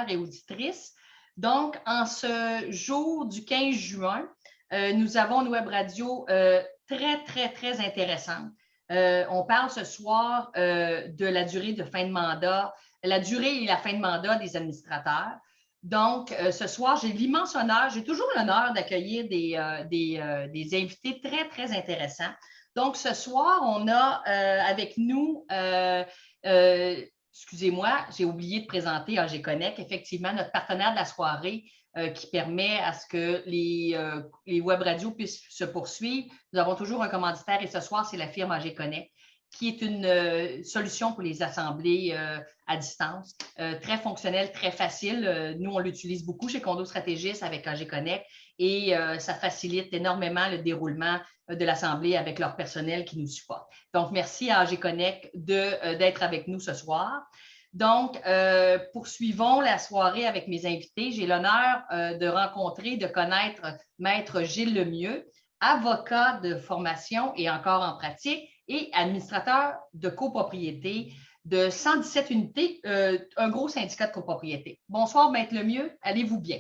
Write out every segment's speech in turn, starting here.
auditeurs et auditrices. Donc, en ce jour du 15 juin, nous avons une web radio très intéressante. On parle ce soir de la durée de fin de mandat, la durée et la fin de mandat des administrateurs. Donc, ce soir, j'ai l'immense honneur, j'ai toujours l'honneur d'accueillir des invités très intéressants. Donc, ce soir, on a avec nous, excusez-moi, j'ai oublié de présenter AG Connect, effectivement, notre partenaire de la soirée qui permet à ce que les web radios puissent se poursuivre. Nous avons toujours un commanditaire et ce soir, c'est la firme AG Connect, qui est une solution pour les assemblées à distance, très fonctionnelle, très facile. Nous, on l'utilise beaucoup chez Condo Stratégiste avec AG Connect et ça facilite énormément le déroulement de l'assemblée avec leur personnel qui nous supporte. Donc, merci à AG Connect d'être avec nous ce soir. Donc, poursuivons la soirée avec mes invités. J'ai l'honneur de rencontrer, de connaître Maître Gilles Lemieux, avocat de formation et encore en pratique, et administrateur de copropriété de 117 unités, un gros syndicat de copropriété. Bonsoir, Maître Lemieux, allez-vous bien?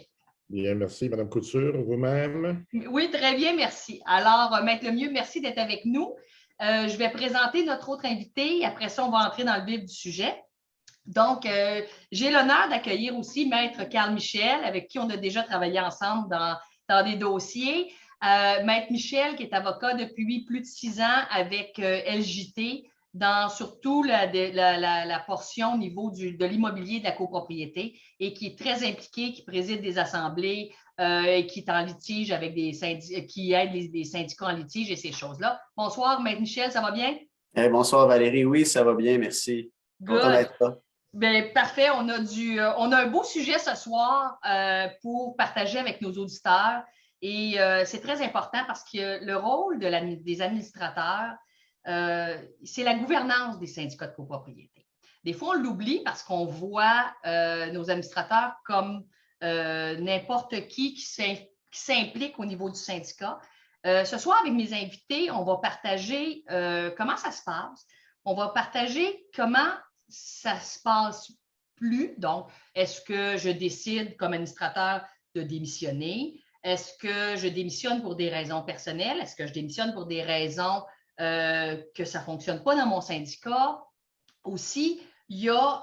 Bien, merci, Mme Couture. Vous-même? Oui, très bien, merci. Alors, Maître Lemieux, merci d'être avec nous. Je vais présenter notre autre invité. Après ça, on va entrer dans le vif du sujet. Donc, j'ai l'honneur d'accueillir aussi Maître Carl Michel, avec qui on a déjà travaillé ensemble dans des dossiers. Maître Michel, qui est avocat depuis plus de 6 ans avec LJT, dans surtout la portion au niveau de l'immobilier de la copropriété et qui est très impliqué, qui préside des assemblées et qui est en litige avec qui aide des syndicats en litige et ces choses-là. Bonsoir, Maître Michel, ça va bien? Bonsoir Valérie, oui, ça va bien, merci. Content d'être là. Bien, parfait, on a un beau sujet ce soir pour partager avec nos auditeurs. Et c'est très important parce que le rôle des administrateurs, c'est la gouvernance des syndicats de copropriété. Des fois, on l'oublie parce qu'on voit nos administrateurs comme n'importe qui s'implique au niveau du syndicat. Ce soir, avec mes invités, on va partager comment ça se passe. On va partager comment ça se passe plus. Donc, est-ce que je décide comme administrateur de démissionner? Est-ce que je démissionne pour des raisons personnelles? Est-ce que je démissionne pour des raisons que ça ne fonctionne pas dans mon syndicat? Aussi, il y a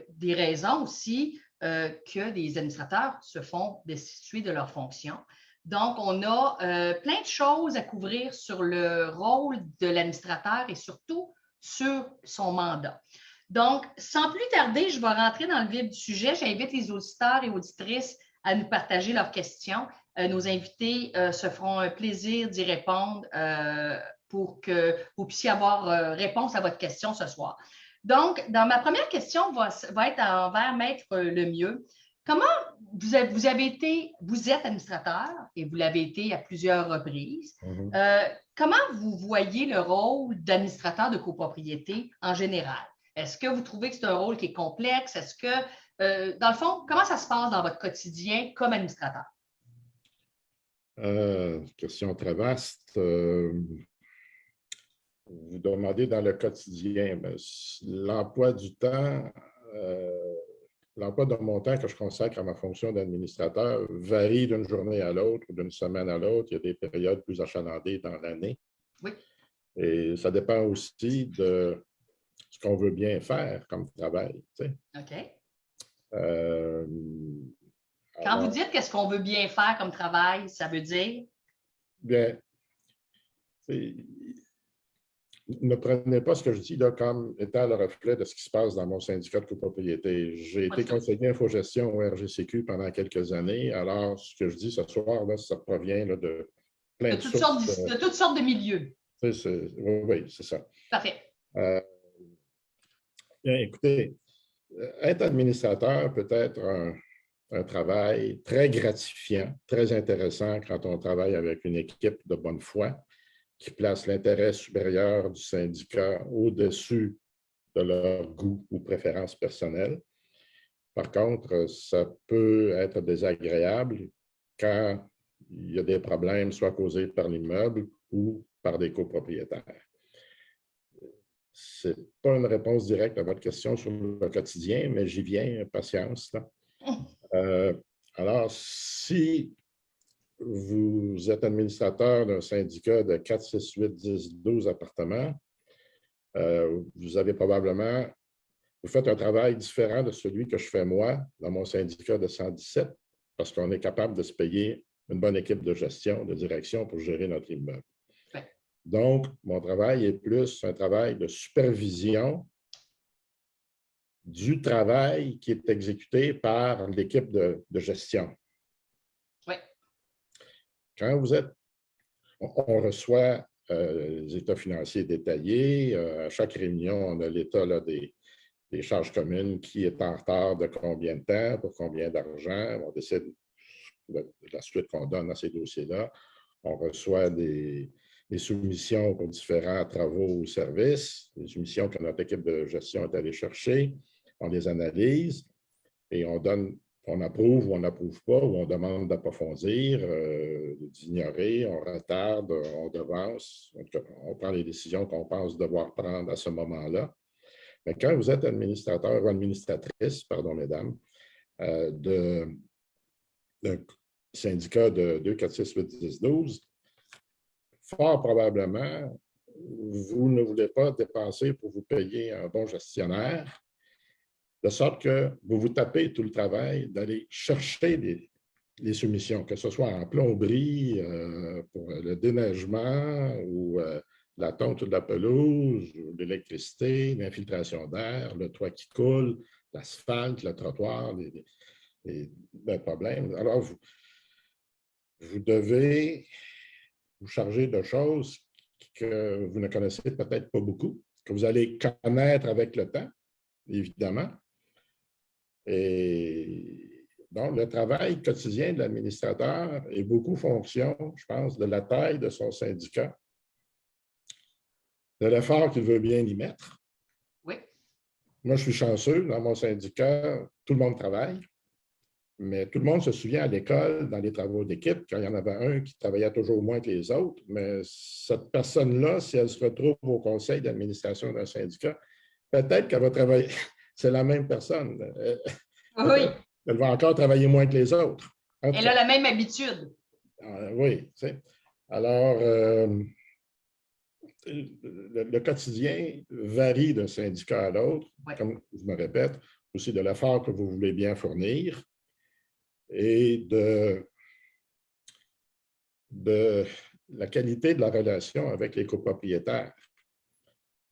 des raisons aussi que des administrateurs se font destituer de leurs fonctions. Donc, on a plein de choses à couvrir sur le rôle de l'administrateur et surtout sur son mandat. Donc, sans plus tarder, je vais rentrer dans le vif du sujet. J'invite les auditeurs et auditrices à nous partager leurs questions. Nos invités se feront un plaisir d'y répondre pour que vous puissiez avoir réponse à votre question ce soir. Donc, dans ma première question va être envers Maître Lemieux. Comment vous êtes administrateur et vous l'avez été à plusieurs reprises. Comment vous voyez le rôle d'administrateur de copropriété en général? Est-ce que vous trouvez que c'est un rôle qui est complexe? Est-ce que, dans le fond, comment ça se passe dans votre quotidien comme administrateur? Question très vaste. Vous demandez dans le quotidien, l'emploi du temps, l'emploi de mon temps que je consacre à ma fonction d'administrateur varie d'une journée à l'autre, d'une semaine à l'autre. Il y a des périodes plus achalandées dans l'année. Oui. Et ça dépend aussi de ce qu'on veut bien faire comme travail. Tu sais. OK. Quand vous dites qu'est-ce qu'on veut bien faire comme travail, ça veut dire? Bien, ne prenez pas ce que je dis là comme étant le reflet de ce qui se passe dans mon syndicat de copropriété. J'ai été conseiller infogestion au RGCQ pendant quelques années. Alors, ce que je dis ce soir, là, ça provient là, de plein de sources. De toutes sortes de milieux. Oui, c'est ça. Parfait. Bien, écoutez, être administrateur peut être un travail très gratifiant, très intéressant quand on travaille avec une équipe de bonne foi qui place l'intérêt supérieur du syndicat au-dessus de leur goût ou préférence personnelle. Par contre, ça peut être désagréable quand il y a des problèmes soit causés par l'immeuble ou par des copropriétaires. Ce n'est pas une réponse directe à votre question sur le quotidien, mais j'y viens, patience. Là. Alors, si vous êtes administrateur d'un syndicat de 4, 6, 8, 10, 12 appartements, vous avez probablement, vous faites un travail différent de celui que je fais moi dans mon syndicat de 117, parce qu'on est capable de se payer une bonne équipe de gestion, de direction pour gérer notre immeuble. Ouais. Donc, mon travail est plus un travail de supervision du travail qui est exécuté par l'équipe de gestion. Oui. Quand vous êtes, on reçoit les états financiers détaillés. À chaque réunion, on a l'état des charges communes, qui est en retard de combien de temps, pour combien d'argent. On décide de la suite qu'on donne à ces dossiers-là. On reçoit des soumissions pour différents travaux ou services, des soumissions que notre équipe de gestion est allée chercher. On les analyse et on donne, on approuve ou on n'approuve pas, ou on demande d'approfondir, d'ignorer, on retarde, on devance, on prend les décisions qu'on pense devoir prendre à ce moment-là. Mais quand vous êtes administrateur ou administratrice, pardon, mesdames, d'un syndicat de 2, 4, 6, 8, 10, 12, fort probablement, vous ne voulez pas dépenser pour vous payer un bon gestionnaire, de sorte que vous vous tapez tout le travail d'aller chercher les soumissions, que ce soit en plomberie, pour le déneigement ou la tonte de la pelouse, l'électricité, l'infiltration d'air, le toit qui coule, l'asphalte, le trottoir, les problèmes. Alors, vous devez vous charger de choses que vous ne connaissez peut-être pas beaucoup, que vous allez connaître avec le temps, évidemment. Et donc, le travail quotidien de l'administrateur est beaucoup fonction, je pense, de la taille de son syndicat, de l'effort qu'il veut bien y mettre. Oui. Moi, je suis chanceux. Dans mon syndicat, tout le monde travaille, mais tout le monde se souvient à l'école, dans les travaux d'équipe, quand il y en avait un qui travaillait toujours moins que les autres. Mais cette personne-là, si elle se retrouve au conseil d'administration d'un syndicat, peut-être qu'elle va travailler. C'est la même personne. Oui. Elle va encore travailler moins que les autres. Elle a la même habitude. Oui. Alors, le quotidien varie d'un syndicat à l'autre, ouais. Comme je me répète, aussi de l'effort que vous voulez bien fournir et de la qualité de la relation avec les copropriétaires.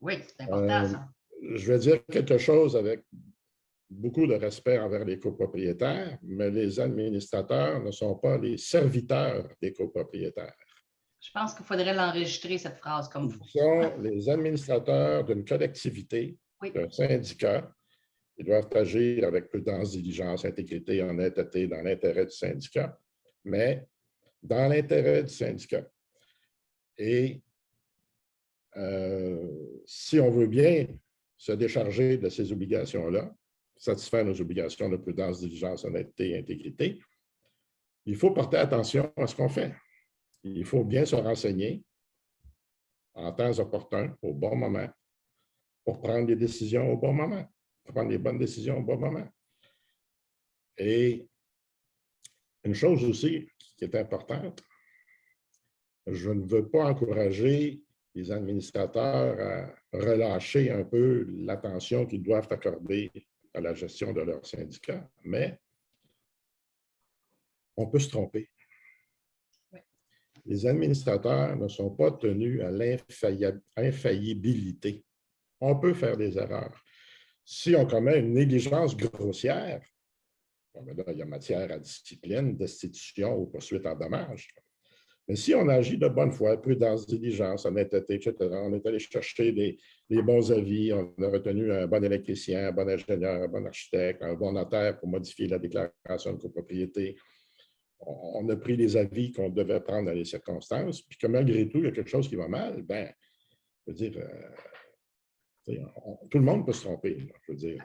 Oui, c'est important, ça. Je vais dire quelque chose avec beaucoup de respect envers les copropriétaires, mais les administrateurs ne sont pas les serviteurs des copropriétaires. Je pense qu'il faudrait l'enregistrer, cette phrase, comme vous. Ils sont les administrateurs d'une collectivité, oui. D'un syndicat. Ils doivent agir avec prudence, diligence, intégrité, honnêteté, dans l'intérêt du syndicat, mais dans l'intérêt du syndicat. Et si on veut bien se décharger de ces obligations-là, satisfaire nos obligations de prudence, diligence, honnêteté et intégrité, il faut porter attention à ce qu'on fait. Il faut bien se renseigner en temps opportun, au bon moment, pour prendre des décisions au bon moment, pour prendre les bonnes décisions au bon moment. Et une chose aussi qui est importante, je ne veux pas encourager les administrateurs à relâcher un peu l'attention qu'ils doivent accorder à la gestion de leur syndicat, mais on peut se tromper. Les administrateurs ne sont pas tenus à l'infaillibilité. On peut faire des erreurs. Si on commet une négligence grossière, là, il y a matière à discipline, destitution ou poursuite en dommages. Mais si on agit de bonne foi, prudence, diligence, honnêteté, etc., on est allé chercher des bons avis, on a retenu un bon électricien, un bon ingénieur, un bon architecte, un bon notaire pour modifier la déclaration de copropriété. On a pris les avis qu'on devait prendre dans les circonstances, puis que malgré tout, il y a quelque chose qui va mal, bien, je veux dire, tout le monde peut se tromper, là, je veux dire.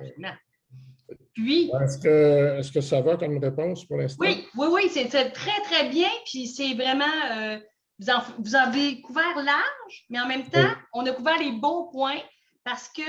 Puis, est-ce que ça va comme réponse pour l'instant? Oui, c'est très, très bien. Puis c'est vraiment, vous avez couvert large, mais en même temps, on a couvert les bons points parce que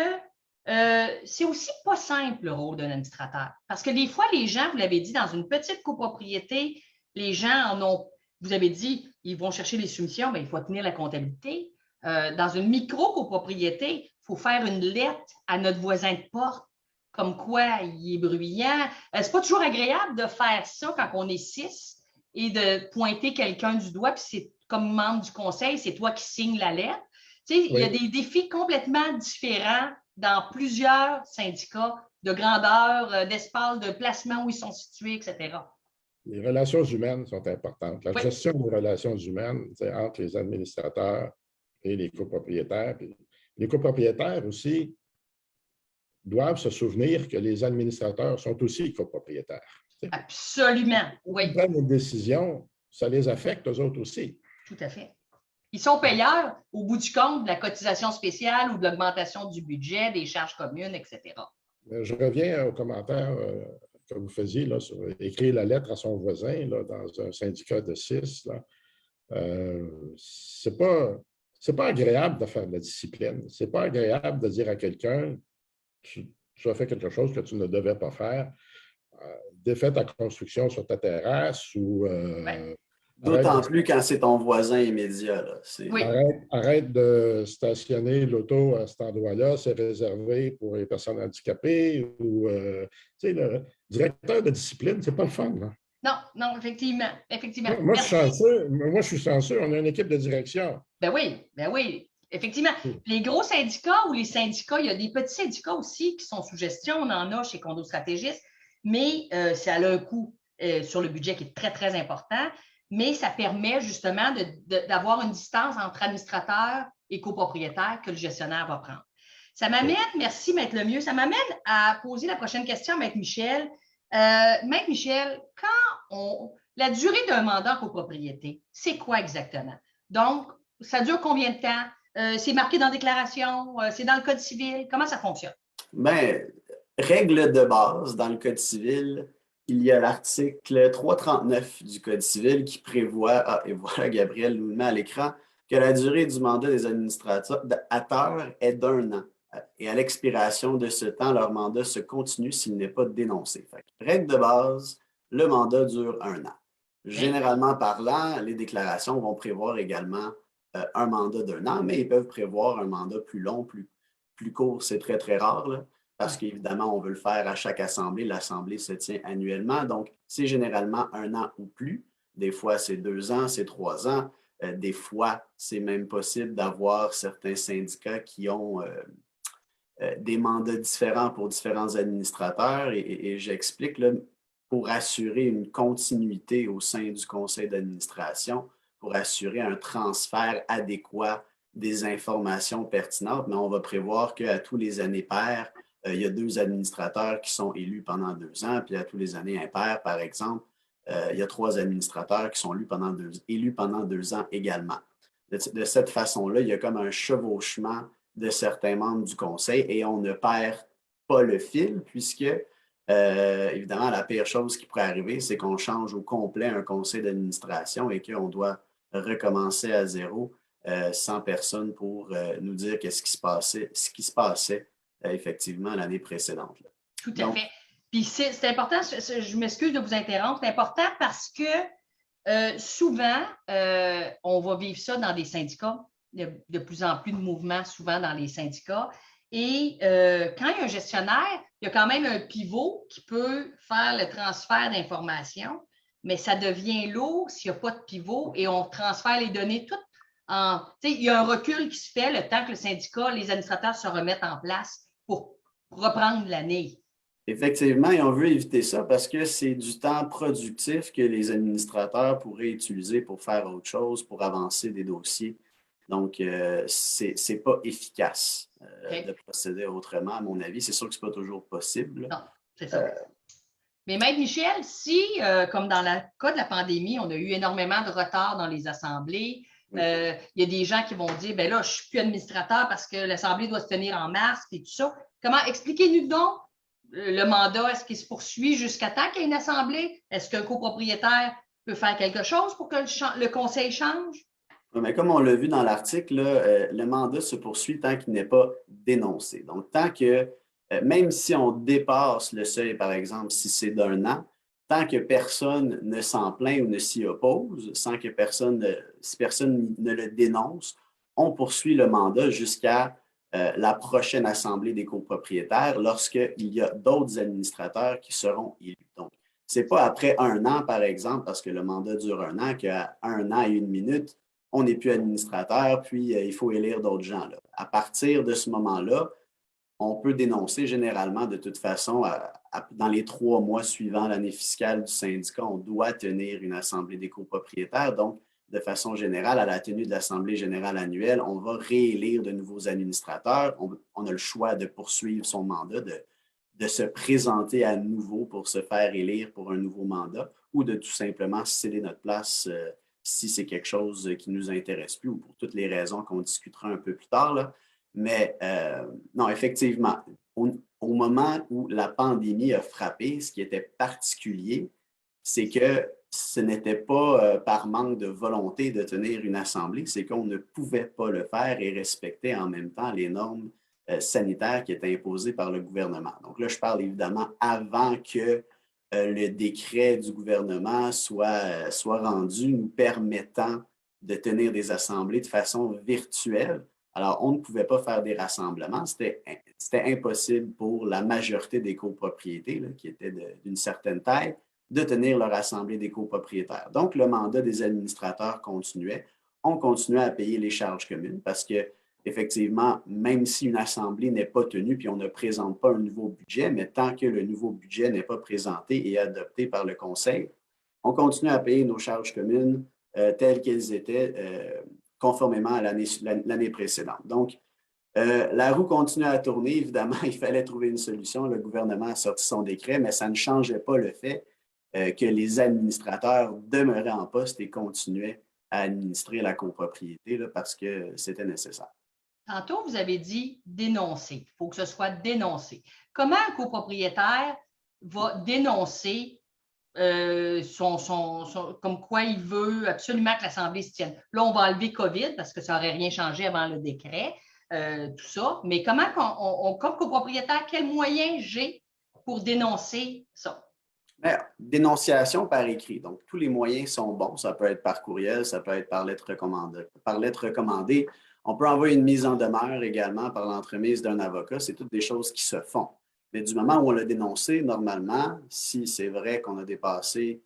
c'est aussi pas simple le rôle d'un administrateur. Parce que des fois, les gens, vous l'avez dit, dans une petite copropriété, les gens en ont, vous avez dit, ils vont chercher les soumissions, mais il faut tenir la comptabilité. Dans une micro-copropriété, il faut faire une lettre à notre voisin de porte, comme quoi il est bruyant. C'est pas toujours agréable de faire ça quand on est 6 et de pointer quelqu'un du doigt, puis c'est comme membre du conseil, c'est toi qui signes la lettre. Tu sais, oui. Il y a des défis complètement différents dans plusieurs syndicats de grandeur, d'espace, de placement où ils sont situés, etc. Les relations humaines sont importantes. La gestion des relations humaines entre les administrateurs et les copropriétaires. Puis les copropriétaires aussi doivent se souvenir que les administrateurs sont aussi copropriétaires. Absolument, oui. Ils prennent une décision, ça les affecte eux autres aussi. Tout à fait. Ils sont payeurs au bout du compte de la cotisation spéciale ou de l'augmentation du budget, des charges communes, etc. Je reviens au commentaire que vous faisiez là, sur écrire la lettre à son voisin là, dans un syndicat de 6. C'est pas agréable de faire de la discipline. C'est pas agréable de dire à quelqu'un tu as fait quelque chose que tu ne devais pas faire. Défais ta construction sur ta terrasse ou... D'autant plus quand c'est ton voisin immédiat. Là. Oui. Arrête de stationner l'auto à cet endroit-là, c'est réservé pour les personnes handicapées. Ou, le directeur de discipline, c'est pas le fun. Là. Non, effectivement. Moi, je suis chanceux. On a une équipe de direction. Ben oui. Effectivement. Les gros syndicats ou les syndicats, il y a des petits syndicats aussi qui sont sous gestion. On en a chez Condo Stratégiste, mais ça a un coût sur le budget qui est très, très important. Mais ça permet justement d'avoir une distance entre administrateurs et copropriétaires que le gestionnaire va prendre. Ça m'amène, merci Maître Lemieux, ça m'amène à poser la prochaine question à Maître Michel. Maître Michel, la durée d'un mandat en copropriété, c'est quoi exactement? Donc, ça dure combien de temps? C'est marqué dans la déclaration? C'est dans le Code civil? Comment ça fonctionne? Bien, règle de base dans le Code civil, il y a l'article 339 du Code civil qui prévoit, et voilà, Gabriel nous le met à l'écran, que la durée du mandat des administrateurs est d'1 an. Et à l'expiration de ce temps, leur mandat se continue s'il n'est pas dénoncé. Règle de base, le mandat dure 1 an. Généralement parlant, les déclarations vont prévoir également un mandat d'1 an, mais ils peuvent prévoir un mandat plus long, plus court. C'est très, très rare, là. Parce qu'évidemment, on veut le faire à chaque assemblée. L'assemblée se tient annuellement. Donc, c'est généralement 1 an ou plus. Des fois, c'est 2 ans, c'est 3 ans. Des fois, c'est même possible d'avoir certains syndicats qui ont des mandats différents pour différents administrateurs. Et j'explique, là, pour assurer une continuité au sein du conseil d'administration, pour assurer un transfert adéquat des informations pertinentes, mais on va prévoir qu'à tous les années paires, il y a 2 administrateurs qui sont élus pendant 2 ans, puis à tous les années impaires, par exemple, il y a 3 administrateurs qui sont élus pendant 2 ans également. De cette façon-là, il y a comme un chevauchement de certains membres du conseil et on ne perd pas le fil puisque, évidemment, la pire chose qui pourrait arriver, c'est qu'on change au complet un conseil d'administration et qu'on doit recommencer à zéro sans personne pour nous dire ce qui se passait effectivement l'année précédente. Là. Tout à fait. Puis c'est important, je m'excuse de vous interrompre, c'est important parce que souvent, on va vivre ça dans des syndicats. Il y a de plus en plus de mouvements souvent dans les syndicats. Et quand il y a un gestionnaire, il y a quand même un pivot qui peut faire le transfert d'informations, mais ça devient lourd s'il n'y a pas de pivot et on transfère les données toutes en... Il y a un recul qui se fait le temps que le syndicat, les administrateurs se remettent en place pour reprendre l'année. Effectivement, et on veut éviter ça parce que c'est du temps productif que les administrateurs pourraient utiliser pour faire autre chose, pour avancer des dossiers. Donc, ce n'est pas efficace de procéder autrement, à mon avis. C'est sûr que ce n'est pas toujours possible. Non, c'est ça. Mais Maître Michel, si, comme dans le cas de la pandémie, on a eu énormément de retard dans les assemblées, il y a des gens qui vont dire, bien là, je ne suis plus administrateur parce que l'assemblée doit se tenir en mars et tout ça. Comment, expliquez-nous donc le mandat, est-ce qu'il se poursuit jusqu'à temps qu'il y ait une assemblée? Est-ce qu'un copropriétaire peut faire quelque chose pour que le conseil change? Ouais, mais comme on l'a vu dans l'article, là, le mandat se poursuit tant qu'il n'est pas dénoncé. Donc, tant que, même si on dépasse le seuil, par exemple, si c'est d'1 an, tant que personne ne s'en plaint ou ne s'y oppose, sans que si personne ne le dénonce, on poursuit le mandat jusqu'à la prochaine assemblée des copropriétaires lorsqu'il y a d'autres administrateurs qui seront élus. Donc, c'est pas après 1 an, par exemple, parce que le mandat dure 1 an, qu'à 1 an et 1 minute, on n'est plus administrateur, puis il faut élire d'autres gens. Là. À partir de ce moment-là, on peut dénoncer généralement de toute façon, dans les 3 mois suivant l'année fiscale du syndicat, on doit tenir une assemblée des copropriétaires. Donc, de façon générale, à la tenue de l'assemblée générale annuelle, on va réélire de nouveaux administrateurs. On a le choix de poursuivre son mandat, de se présenter à nouveau pour se faire élire pour un nouveau mandat ou de tout simplement céder notre place si c'est quelque chose qui ne nous intéresse plus ou pour toutes les raisons qu'on discutera un peu plus tard. Là. Mais non, effectivement, au moment où la pandémie a frappé, ce qui était particulier, c'est que ce n'était pas par manque de volonté de tenir une assemblée, c'est qu'on ne pouvait pas le faire et respecter en même temps les normes sanitaires qui étaient imposées par le gouvernement. Donc là, je parle évidemment avant que le décret du gouvernement soit rendu nous permettant de tenir des assemblées de façon virtuelle. Alors, on ne pouvait pas faire des rassemblements. C'était impossible pour la majorité des copropriétés, là, qui étaient d'une certaine taille, de tenir leur assemblée des copropriétaires. Donc, le mandat des administrateurs continuait. On continuait à payer les charges communes parce que, effectivement, même si une assemblée n'est pas tenue puis on ne présente pas un nouveau budget, mais tant que le nouveau budget n'est pas présenté et adopté par le Conseil, on continue à payer nos charges communes telles qu'elles étaient conformément à l'année précédente. Donc, la roue continue à tourner. Évidemment, il fallait trouver une solution. Le gouvernement a sorti son décret, mais ça ne changeait pas le fait que les administrateurs demeuraient en poste et continuaient à administrer la copropriété là, parce que c'était nécessaire. Tantôt, vous avez dit dénoncer. Il faut que ce soit dénoncé. Comment un copropriétaire va dénoncer comme quoi il veut absolument que l'Assemblée se tienne? Là, on va enlever COVID parce que ça n'aurait rien changé avant le décret, tout ça. Mais comment, comme copropriétaire, quels moyens j'ai pour dénoncer ça? Mais, dénonciation par écrit. Donc, tous les moyens sont bons. Ça peut être par courriel, ça peut être par lettre recommandée. Par lettre recommandée, on peut envoyer une mise en demeure également par l'entremise d'un avocat. C'est toutes des choses qui se font. Mais du moment où on l'a dénoncé, normalement, si c'est vrai qu'on a dépassé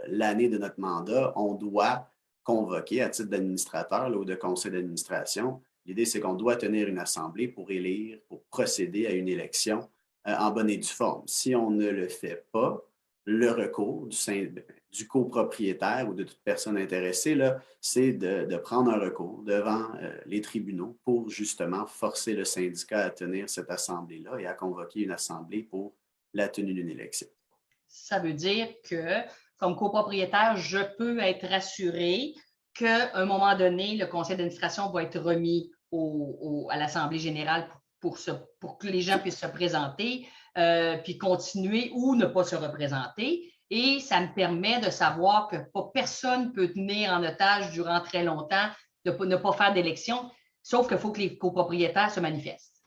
l'année de notre mandat, on doit convoquer à titre d'administrateur ou de conseil d'administration. L'idée, c'est qu'on doit tenir une assemblée pour élire, pour procéder à une élection en bonne et due forme. Si on ne le fait pas, le recours du copropriétaire ou de toute personne intéressée, c'est de prendre un recours devant les tribunaux pour justement forcer le syndicat à tenir cette assemblée-là et à convoquer une assemblée pour la tenue d'une élection. Ça veut dire que, comme copropriétaire, je peux être rassuré qu'à un moment donné, le conseil d'administration va être remis à l'Assemblée générale pour que les gens puissent se présenter, puis continuer ou ne pas se représenter. Et ça me permet de savoir que personne ne peut tenir en otage durant très longtemps, de ne pas faire d'élection, sauf qu'il faut que les copropriétaires se manifestent.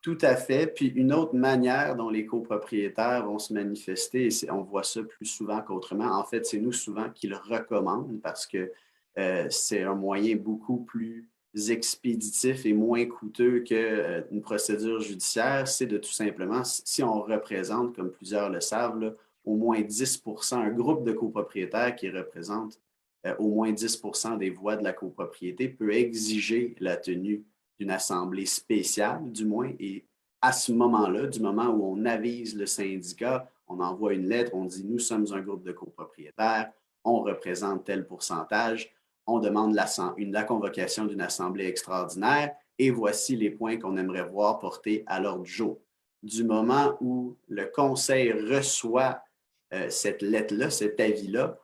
Tout à fait. Puis une autre manière dont les copropriétaires vont se manifester, et on voit ça plus souvent qu'autrement, en fait, c'est nous souvent qui le recommandent parce que c'est un moyen beaucoup plus expéditif et moins coûteux qu'une procédure judiciaire, c'est de tout simplement, si on représente, comme plusieurs le savent, là, au moins 10%, un groupe de copropriétaires qui représente au moins 10% des voix de la copropriété peut exiger la tenue d'une assemblée spéciale, du moins, et à ce moment-là, du moment où on avise le syndicat, on envoie une lettre, on dit « Nous sommes un groupe de copropriétaires, on représente tel pourcentage, on demande la convocation d'une assemblée extraordinaire et voici les points qu'on aimerait voir portés à l'ordre du jour. » Du moment où le conseil reçoit cette lettre-là, cet avis-là,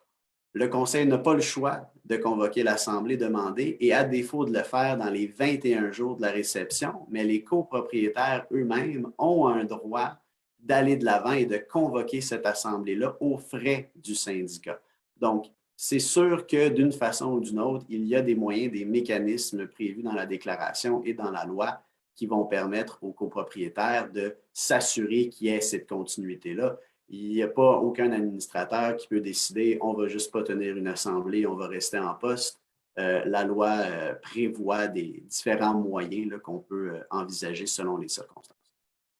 le conseil n'a pas le choix de convoquer l'assemblée demandée et à défaut de le faire dans les 21 jours de la réception, mais les copropriétaires eux-mêmes ont un droit d'aller de l'avant et de convoquer cette assemblée-là aux frais du syndicat. Donc, c'est sûr que d'une façon ou d'une autre, il y a des moyens, des mécanismes prévus dans la déclaration et dans la loi qui vont permettre aux copropriétaires de s'assurer qu'il y ait cette continuité-là. Il n'y a pas aucun administrateur qui peut décider on ne va juste pas tenir une assemblée, on va rester en poste. La loi prévoit des différents moyens qu'on peut envisager selon les circonstances.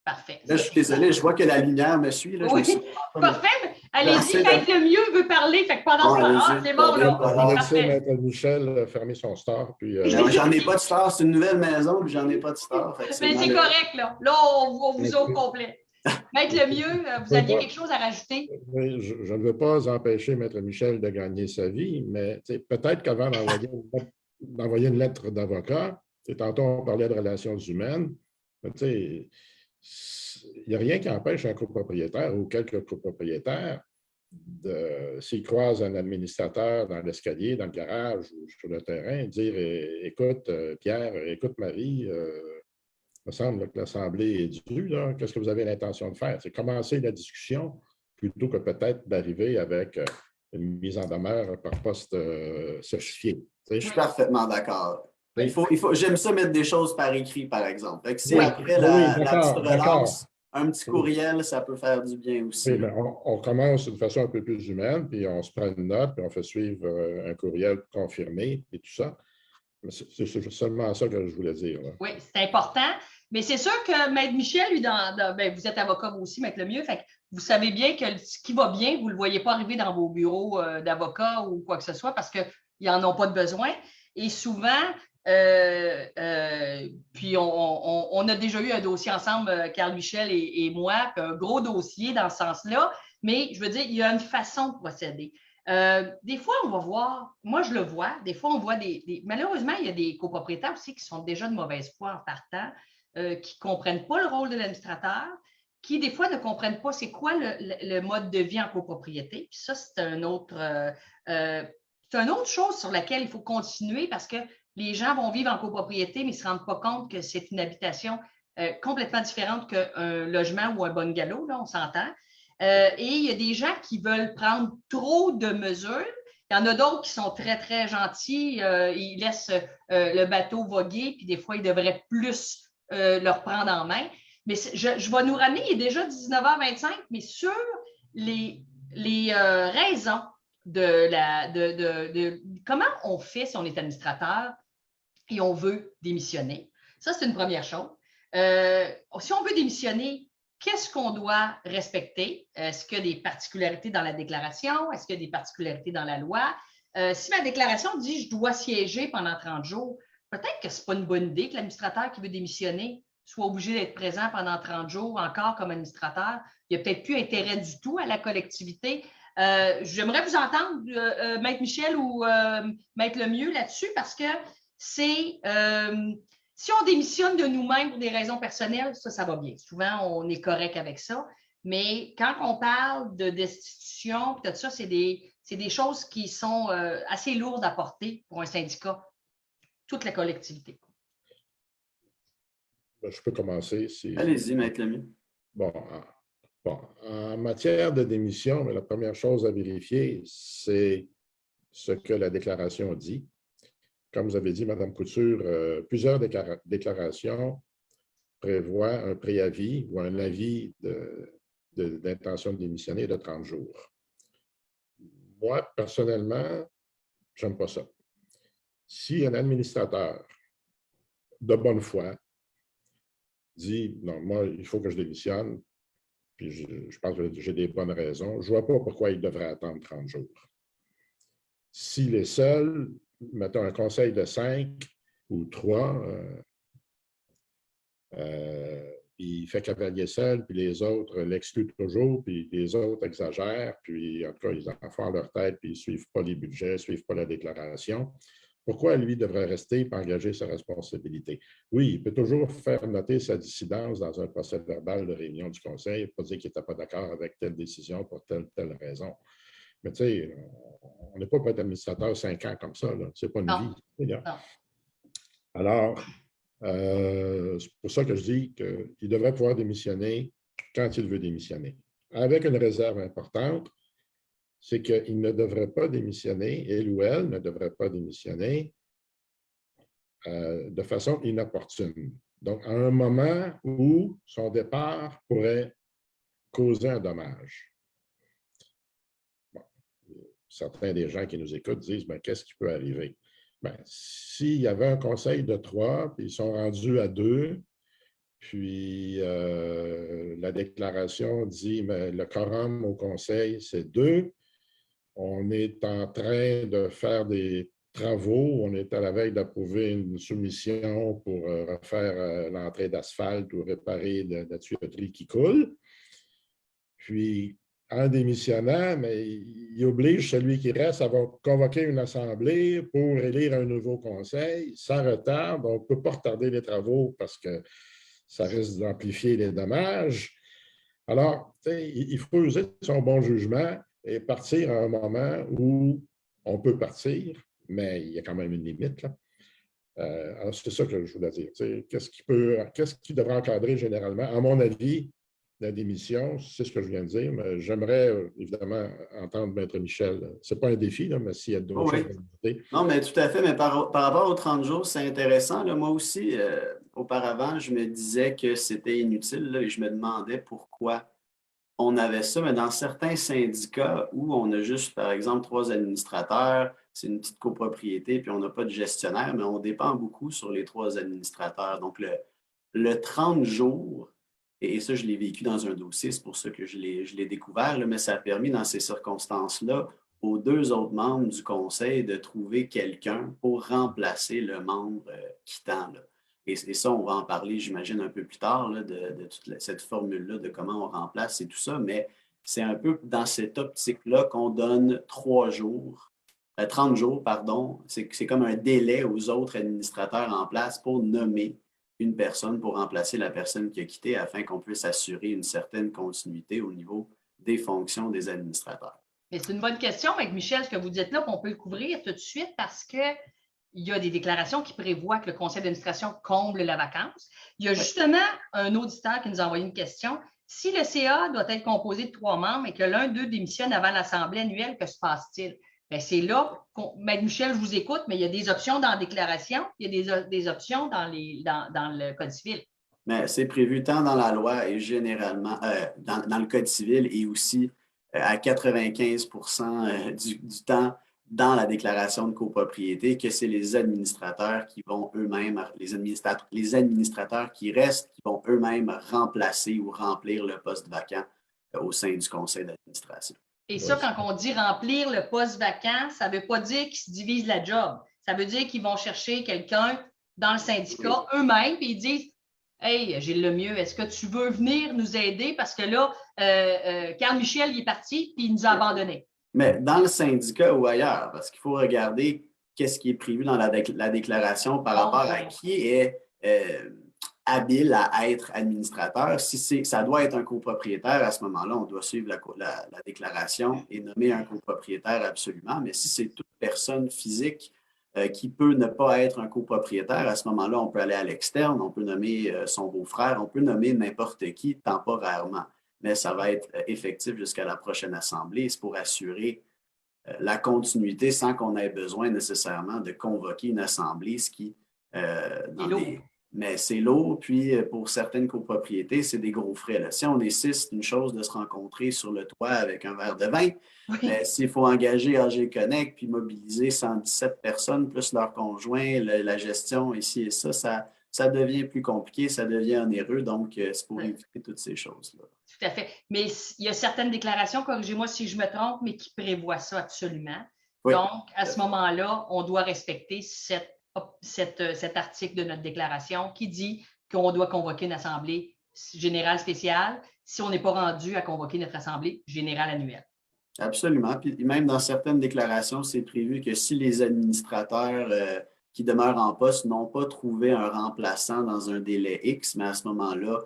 Parfait. Là, je suis désolé, je vois que la lumière me suit. Là, oui, parfait. Allez-y, Maître Lemieux veut parler. Fait que pendant ce temps-là, c'est bon, là. On va laisser Maître Michel fermer son store. Puis, j'en ai pas de store, c'est une nouvelle maison, puis j'en ai pas de store. Mais c'est correct, là. Là, on vous a au complet. Maître Lemieux, vous aviez quelque chose à rajouter? Oui, je ne veux pas empêcher Maître Michel de gagner sa vie, mais peut-être qu'avant d'envoyer une lettre d'avocat, tantôt on parlait de relations humaines, il n'y a rien qui empêche un copropriétaire ou quelques copropriétaires s'ils croisent un administrateur dans l'escalier, dans le garage ou sur le terrain, dire écoute, Pierre, écoute, Marie, il me semble que l'Assemblée est due, qu'est-ce que vous avez l'intention de faire? C'est commencer la discussion plutôt que peut-être d'arriver avec une mise en demeure par poste certifié. Je suis parfaitement d'accord. J'aime ça mettre des choses par écrit, par exemple. Si après la petite relance, un petit courriel, ça peut faire du bien aussi. Oui, mais on commence d'une façon un peu plus humaine, puis on se prend une note, puis on fait suivre un courriel confirmé et tout ça. C'est seulement ça que je voulais dire. Là. Oui, c'est important. Mais c'est sûr que Maître Michel, lui, vous êtes avocat vous aussi, Maître Lemieux, fait que vous savez bien que ce qui va bien, vous ne le voyez pas arriver dans vos bureaux d'avocats ou quoi que ce soit parce qu'ils n'en ont pas de besoin. Et souvent, puis on a déjà eu un dossier ensemble, Carl Michel et moi, un gros dossier dans ce sens-là, mais je veux dire, il y a une façon de procéder. Des fois, on va voir, moi je le vois, des fois on voit malheureusement, il y a des copropriétaires aussi qui sont déjà de mauvaise foi en partant, qui ne comprennent pas le rôle de l'administrateur, qui des fois ne comprennent pas c'est quoi le mode de vie en copropriété. Puis ça, c'est une autre chose sur laquelle il faut continuer parce que les gens vont vivre en copropriété, mais ils ne se rendent pas compte que c'est une habitation complètement différente qu'un logement ou un bungalow, là, on s'entend. Et il y a des gens qui veulent prendre trop de mesures. Il y en a d'autres qui sont très, très gentils. Ils laissent le bateau voguer, puis des fois, ils devraient plus le reprendre en main. Mais je vais nous ramener, il est déjà 19h25, mais sur les raisons de comment on fait si on est administrateur et on veut démissionner. Ça, c'est une première chose. Si on veut démissionner, qu'est-ce qu'on doit respecter? Est-ce qu'il y a des particularités dans la déclaration? Est-ce qu'il y a des particularités dans la loi? Si ma déclaration dit que je dois siéger pendant 30 jours, peut-être que ce n'est pas une bonne idée que l'administrateur qui veut démissionner soit obligé d'être présent pendant 30 jours encore comme administrateur. Il n'y a peut-être plus intérêt du tout à la collectivité. J'aimerais vous entendre, Maître Michel ou Maître Lemieux là-dessus parce que c'est... si on démissionne de nous-mêmes pour des raisons personnelles, ça va bien. Souvent, on est correct avec ça. Mais quand on parle de destitution, tout ça, c'est des choses qui sont assez lourdes à porter pour un syndicat, toute la collectivité. Je peux commencer. Allez-y, Maître Lemieux. Bon, en matière de démission, la première chose à vérifier, c'est ce que la déclaration dit. Comme vous avez dit, Mme Couture, plusieurs déclarations prévoient un préavis ou un avis d'intention de démissionner de 30 jours. Moi, personnellement, je n'aime pas ça. Si un administrateur de bonne foi dit « Non, moi, il faut que je démissionne, puis je pense que j'ai des bonnes raisons. Je ne vois pas pourquoi il devrait attendre 30 jours. S'il est seul, mettons un conseil de 5 ou 3, il fait cavalier seul, puis les autres l'excluent toujours, puis les autres exagèrent, puis en tout cas, ils en font leur tête, puis ils ne suivent pas les budgets, ne suivent pas la déclaration. Pourquoi lui devrait rester et engager sa responsabilité? Oui, il peut toujours faire noter sa dissidence dans un procès verbal de réunion du conseil pour dire qu'il n'était pas d'accord avec telle décision pour telle raison. Mais tu sais, on n'est pas pour être administrateur 5 ans comme ça. Ce n'est pas une vie. Non. Alors, c'est pour ça que je dis qu'il devrait pouvoir démissionner quand il veut démissionner. Avec une réserve importante, c'est qu'il ne devrait pas démissionner, il ou elle ne devrait pas démissionner de façon inopportune. Donc, à un moment où son départ pourrait causer un dommage. Bon, certains des gens qui nous écoutent disent, ben, qu'est-ce qui peut arriver? Ben, s'il y avait un conseil de 3, puis ils sont rendus à 2, puis la déclaration dit, mais le quorum au conseil, c'est 2. On est en train de faire des travaux. On est à la veille d'approuver une soumission pour refaire l'entrée d'asphalte ou réparer la tuyauterie qui coule. Puis, en démissionnant, mais il oblige celui qui reste à convoquer une assemblée pour élire un nouveau conseil. Ça retarde. On ne peut pas retarder les travaux parce que ça risque d'amplifier les dommages. Alors, il faut user son bon jugement et partir à un moment où on peut partir, mais il y a quand même une limite, là. Alors, c'est ça que je voulais dire. Qu'est-ce qui devrait encadrer généralement? À mon avis, la démission, c'est ce que je viens de dire, mais j'aimerais évidemment entendre Maître Michel. Ce n'est pas un défi, là, mais s'il y a d'autres choses à ajouter. Non, mais tout à fait. Mais par rapport aux 30 jours, c'est intéressant. Là, moi aussi, auparavant, je me disais que c'était inutile là, et je me demandais pourquoi on avait ça. Mais dans certains syndicats où on a juste, par exemple, 3 administrateurs, c'est une petite copropriété, puis on n'a pas de gestionnaire, mais on dépend beaucoup sur les 3 administrateurs. Donc, le 30 jours, et ça, je l'ai vécu dans un dossier, c'est pour ça que je l'ai découvert, là, mais ça a permis, dans ces circonstances-là, aux 2 autres membres du conseil de trouver quelqu'un pour remplacer le membre quittant. Là. Et ça, on va en parler, j'imagine, un peu plus tard, là, de toute cette formule-là, de comment on remplace et tout ça, mais c'est un peu dans cette optique-là qu'on donne 30 jours, pardon. C'est comme un délai aux autres administrateurs en place pour nommer une personne pour remplacer la personne qui a quitté afin qu'on puisse assurer une certaine continuité au niveau des fonctions des administrateurs. Mais c'est une bonne question, avec Michel, ce que vous dites là, qu'on peut le couvrir tout de suite parce qu'il y a des déclarations qui prévoient que le conseil d'administration comble la vacance. Il y a justement un auditeur qui nous a envoyé une question. Si le CA doit être composé de 3 membres et que l'un d'eux démissionne avant l'assemblée annuelle, que se passe-t-il? Bien, c'est là, Michel, je vous écoute, mais il y a des options dans la déclaration, il y a des options dans le Code civil. Mais c'est prévu tant dans la loi et généralement dans le Code civil et aussi à 95% du temps dans la déclaration de copropriété que c'est les administrateurs qui vont eux-mêmes, les administrateurs qui restent, qui vont eux-mêmes remplacer ou remplir le poste vacant au sein du conseil d'administration. Et ça, quand on dit remplir le poste vacant, ça ne veut pas dire qu'ils se divisent la job. Ça veut dire qu'ils vont chercher quelqu'un dans le syndicat eux-mêmes et ils disent « Hey, Gilles Lemieux, est-ce que tu veux venir nous aider? Parce que là, Carl Michel, il est parti et il nous a abandonnés. » Mais dans le syndicat ou ailleurs, parce qu'il faut regarder qu'est-ce qui est prévu dans la déclaration par rapport à qui est habile à être administrateur. Si ça doit être un copropriétaire, à ce moment-là, on doit suivre la déclaration et nommer un copropriétaire absolument. Mais si c'est toute personne physique qui peut ne pas être un copropriétaire, à ce moment-là, on peut aller à l'externe, on peut nommer son beau-frère, on peut nommer n'importe qui temporairement. Mais ça va être effectif jusqu'à la prochaine assemblée. C'est pour assurer la continuité sans qu'on ait besoin nécessairement de convoquer une assemblée, ce qui, mais c'est lourd, puis pour certaines copropriétés, c'est des gros frais. Là. Si on est 6, c'est une chose de se rencontrer sur le toit avec un verre de vin, mais s'il faut engager AG Connect puis mobiliser 117 personnes plus leurs conjoints, la gestion ici et ça devient plus compliqué, ça devient onéreux, donc c'est pour éviter toutes ces choses-là. Tout à fait. Mais il y a certaines déclarations, corrigez-moi si je me trompe, mais qui prévoient ça absolument. Oui. Donc, à ce moment-là, on doit respecter cet article de notre déclaration qui dit qu'on doit convoquer une assemblée générale spéciale si on n'est pas rendu à convoquer notre assemblée générale annuelle. Absolument. Puis même dans certaines déclarations, c'est prévu que si les administrateurs qui demeurent en poste n'ont pas trouvé un remplaçant dans un délai X, mais à ce moment-là,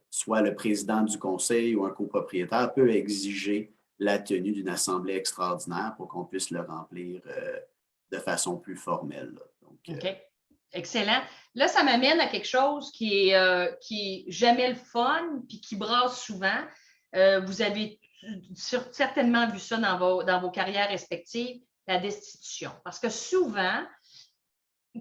soit le président du conseil ou un copropriétaire peut exiger la tenue d'une assemblée extraordinaire pour qu'on puisse le remplir de façon plus formelle. Donc, OK. Excellent. Là, ça m'amène à quelque chose qui est jamais le fun puis qui brasse souvent. Vous avez certainement vu ça dans vos carrières respectives, la destitution. Parce que souvent,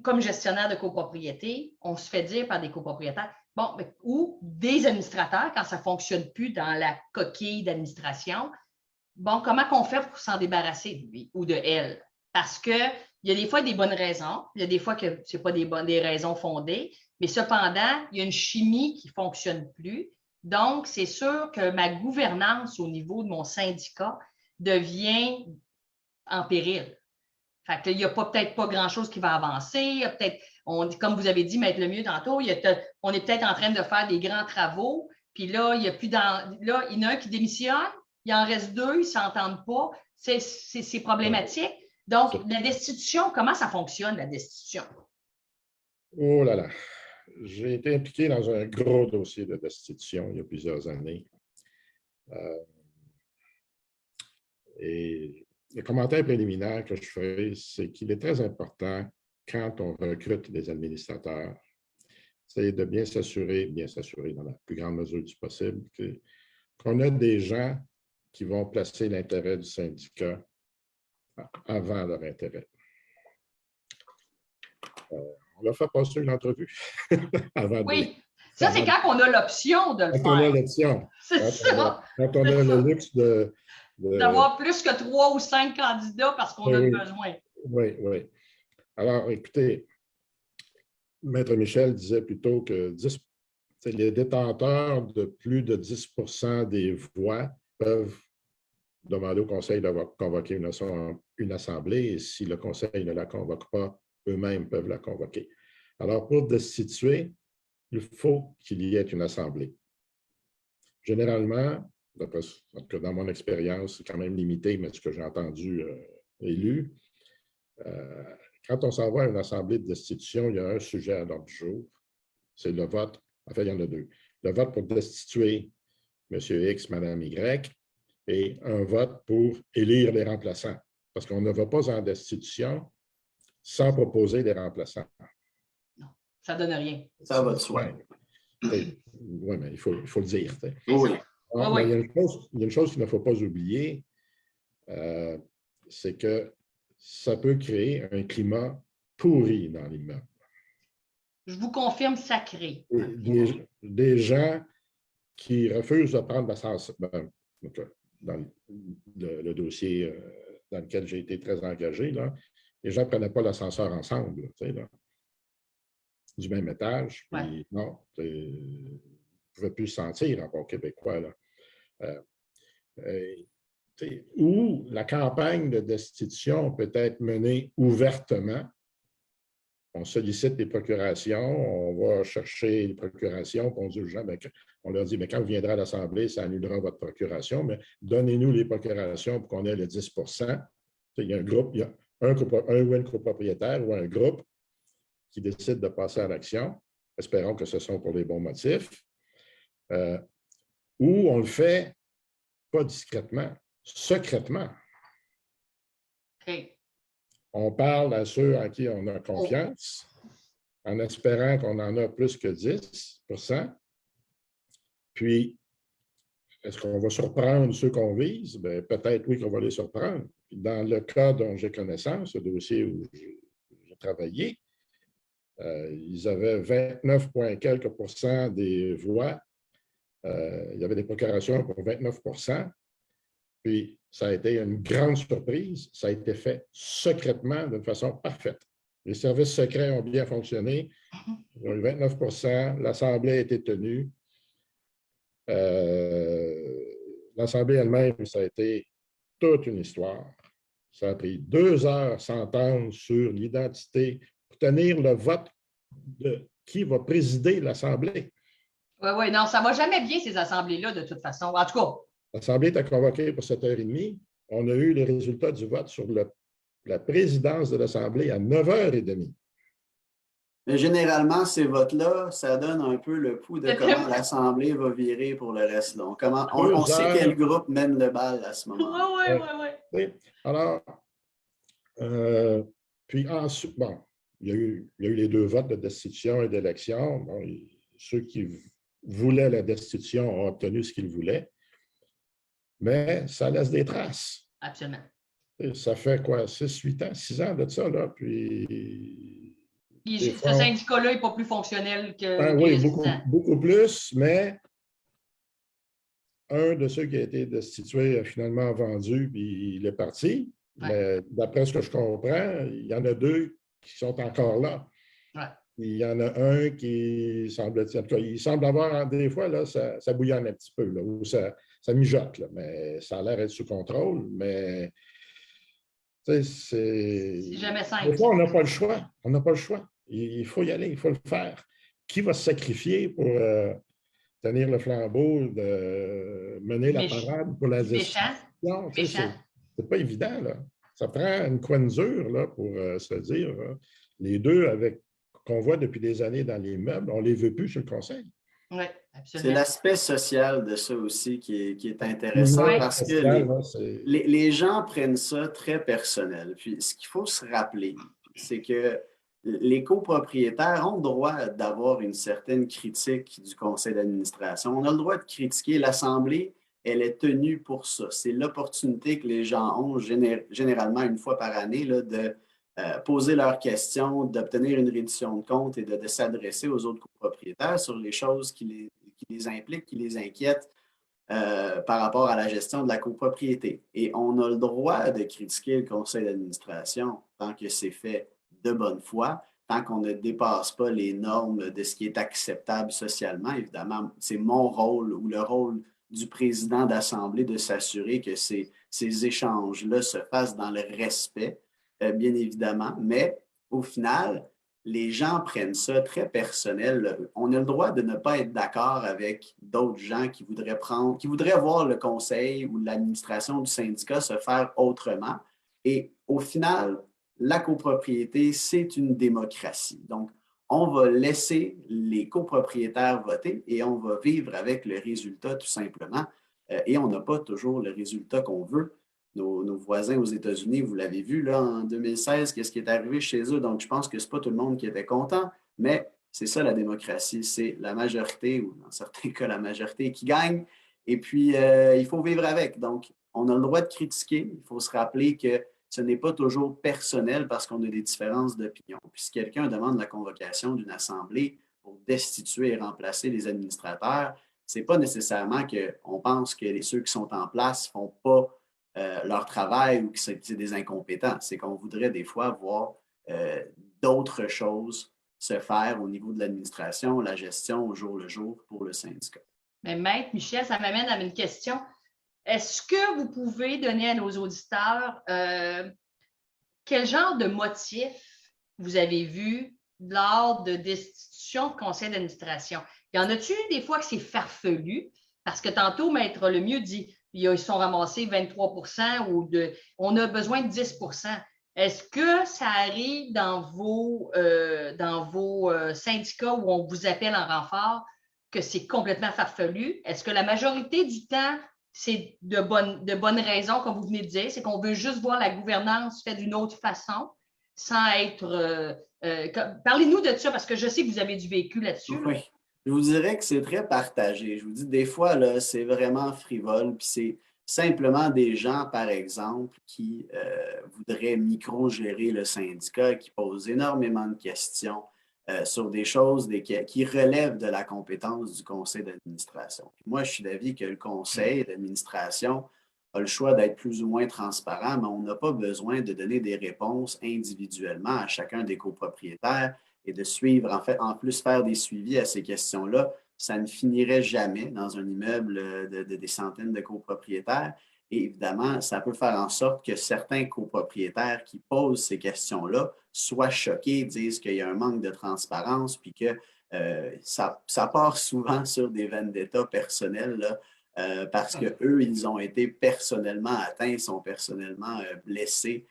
comme gestionnaire de copropriété, on se fait dire par des copropriétaires, bon, ou des administrateurs, quand ça ne fonctionne plus dans la coquille d'administration, bon, comment qu'on fait pour s'en débarrasser de lui ou de elle? Parce qu'il y a des fois des bonnes raisons, il y a des fois que ce n'est pas des raisons fondées, mais cependant, il y a une chimie qui ne fonctionne plus. Donc, c'est sûr que ma gouvernance au niveau de mon syndicat devient en péril. Fait qu'il n'y a peut-être pas grand-chose qui va avancer. Il y a peut-être, comme vous avez dit, Maître Lemieux tantôt, on est peut-être en train de faire des grands travaux. Puis là, il y en a un qui démissionne, il en reste deux, ils ne s'entendent pas. C'est problématique. Donc, la destitution, comment ça fonctionne, la destitution? Oh là là! J'ai été impliqué dans un gros dossier de destitution il y a plusieurs années. Et le commentaire préliminaire que je ferai, c'est qu'il est très important, quand on recrute des administrateurs, c'est de bien s'assurer dans la plus grande mesure du possible, qu'on a des gens qui vont placer l'intérêt du syndicat avant leur intérêt. On leur fait passer une entrevue avant oui, ça, c'est quand on a l'option de le faire. Quand on a l'option. C'est ça. Quand on a le luxe d'avoir plus que 3 ou 5 candidats parce qu'on a besoin. Oui, oui. Alors, écoutez, Maître Michel disait plutôt que les détenteurs de plus de 10 des voix peuvent demander au Conseil de convoquer une assemblée et si le Conseil ne la convoque pas, eux-mêmes peuvent la convoquer. Alors, pour destituer, il faut qu'il y ait une assemblée. Généralement, dans mon expérience, c'est quand même limité, mais ce que j'ai entendu et lu, quand on s'envoie à une assemblée de destitution, il y a un sujet à l'ordre du jour, c'est le vote. En fait, il y en a deux. Le vote pour destituer M. X, Mme Y, et un vote pour élire les remplaçants. Parce qu'on ne va pas en destitution sans proposer des remplaçants. Non, ça ne donne rien. Ça va de soi. Oui, mais il faut le dire. Oui. Alors, il y a une chose qu'il ne faut pas oublier, c'est que ça peut créer un climat pourri dans l'immeuble. Je vous confirme, ça crée. Des gens qui refusent de prendre l'ascenseur, dans le dossier dans lequel j'ai été très engagé, là, les gens ne prenaient pas l'ascenseur ensemble, du même étage. Puis, non, on ne pouvait plus se sentir en bon québécois. Là. Où la campagne de destitution peut être menée ouvertement. On sollicite des procurations, on va chercher les procurations, puis on dit aux gens, on leur dit, quand vous viendrez à l'Assemblée, ça annulera votre procuration, mais donnez-nous les procurations pour qu'on ait le 10 Il y a un groupe, il y a un ou une copropriétaire ou un groupe qui décide de passer à l'action. Espérons que ce sont pour les bons motifs. Ou on le fait pas discrètement, secrètement. Okay. On parle à ceux à qui on a confiance, en espérant qu'on en a plus que 10 Puis, est-ce qu'on va surprendre ceux qu'on vise? Bien, peut-être oui qu'on va les surprendre. Puis dans le cas dont j'ai connaissance, le dossier où j'ai travaillé, ils avaient 29 quelques % des voix. Il y avait des procurations pour 29 Puis, ça a été une grande surprise. Ça a été fait secrètement d'une façon parfaite. Les services secrets ont bien fonctionné. Ils ont eu 29 l'Assemblée a été tenue. L'Assemblée elle-même, ça a été toute une histoire. Ça a pris 2 heures s'entendre sur l'identité pour tenir le vote de qui va présider l'Assemblée. Oui, non, ça ne va jamais bien, ces assemblées-là, de toute façon. En tout cas. L'Assemblée était convoquée pour 7h30. On a eu les résultats du vote sur la présidence de l'Assemblée à 9h30. Mais généralement, ces votes-là, ça donne un peu le pouls de comment l'Assemblée va virer pour le reste. Donc, on sait quel groupe mène le bal à ce moment-là. Oui. Alors, puis ensuite, bon, il y a eu les 2 votes de destitution et d'élection. Bon, ceux qui voulaient la destitution ont obtenu ce qu'ils voulaient. mais ça laisse des traces. Absolument. Et ça fait quoi, 6, 8 ans, 6 ans de ça, là, puis des Ce fois, syndicat-là n'est pas plus fonctionnel ben qu'il y oui, a 6 ans. beaucoup plus, mais un de ceux qui a été destitué a finalement vendu, puis il est parti. Ouais. Mais d'après ce que je comprends, il y en a 2 qui sont encore là. Ouais. Il y en a un qui semble, en tout cas, il semble avoir des fois, là, ça bouillonne un petit peu, là, ou ça mijote, là, mais ça a l'air d'être sous contrôle. Mais C'est jamais simple. des fois, on n'a pas le choix. On n'a pas le choix. Il faut y aller, il faut le faire. Qui va se sacrifier pour tenir le flambeau, de mener la parade pour la méchant. gestion? C'est pas évident, là. Ça prend une coin dure, là, pour se dire, là, les deux avec qu'on voit depuis des années dans les meubles, on ne les veut plus sur le conseil. Oui, absolument. C'est l'aspect social de ça aussi qui est intéressant parce que les gens prennent ça très personnel. Puis ce qu'il faut se rappeler, c'est que les copropriétaires ont le droit d'avoir une certaine critique du conseil d'administration. On a le droit de critiquer l'Assemblée. Elle est tenue pour ça. C'est l'opportunité que les gens ont généralement une fois par année là, de poser leurs questions, d'obtenir une reddition de compte et de s'adresser aux autres copropriétaires sur les choses qui les impliquent, qui les inquiètent par rapport à la gestion de la copropriété. Et on a le droit de critiquer le conseil d'administration tant que c'est fait de bonne foi, tant qu'on ne dépasse pas les normes de ce qui est acceptable socialement. Évidemment, c'est mon rôle ou le rôle du président d'Assemblée de s'assurer que ces échanges-là se fassent dans le respect, bien évidemment, mais au final, les gens prennent ça très personnel. On a le droit de ne pas être d'accord avec d'autres gens qui voudraient voir le conseil ou l'administration du syndicat se faire autrement. Et au final, la copropriété, c'est une démocratie. Donc, on va laisser les copropriétaires voter et on va vivre avec le résultat tout simplement. Et on n'a pas toujours le résultat qu'on veut. Nos voisins aux États-Unis, vous l'avez vu là, en 2016, qu'est-ce qui est arrivé chez eux. Donc, je pense que ce n'est pas tout le monde qui était content, mais c'est ça la démocratie. C'est la majorité, ou dans certains cas, la majorité qui gagne. Et puis, il faut vivre avec. Donc, on a le droit de critiquer. Il faut se rappeler que ce n'est pas toujours personnel parce qu'on a des différences d'opinion. Puis si quelqu'un demande la convocation d'une assemblée pour destituer et remplacer les administrateurs, ce n'est pas nécessairement qu'on pense que ceux qui sont en place ne font pas leur travail ou que c'est des incompétents. C'est qu'on voudrait des fois voir d'autres choses se faire au niveau de l'administration, la gestion au jour le jour pour le syndicat. Mais Maître Michel, ça m'amène à une question. Est-ce que vous pouvez donner à nos auditeurs quel genre de motif vous avez vu lors de destitution de conseil d'administration? Y en a-tu des fois que c'est farfelu? Parce que tantôt, Maître Lemieux dit ils sont ramassés 23 ou on a besoin de 10 %. Est-ce que ça arrive dans vos syndicats où on vous appelle en renfort que c'est complètement farfelu? Est-ce que la majorité du temps, c'est de bonnes raisons, comme vous venez de dire, c'est qu'on veut juste voir la gouvernance faite d'une autre façon, sans être... Parlez-nous de ça, parce que je sais que vous avez du vécu là-dessus. Oui, je vous dirais que c'est très partagé. Je vous dis, des fois, là, c'est vraiment frivole, puis c'est simplement des gens, par exemple, qui voudraient micro-gérer le syndicat, qui posent énormément de questions sur des choses qui relèvent de la compétence du conseil d'administration. Moi, je suis d'avis que le conseil d'administration a le choix d'être plus ou moins transparent, mais on n'a pas besoin de donner des réponses individuellement à chacun des copropriétaires et de suivre, en plus faire des suivis à ces questions-là. Ça ne finirait jamais dans un immeuble des centaines de copropriétaires. Et évidemment, ça peut faire en sorte que certains copropriétaires qui posent ces questions-là soient choqués, disent qu'il y a un manque de transparence, puis que ça part souvent sur des vendettas personnels, là, parce qu'eux, ils ont été personnellement atteints, sont personnellement blessés,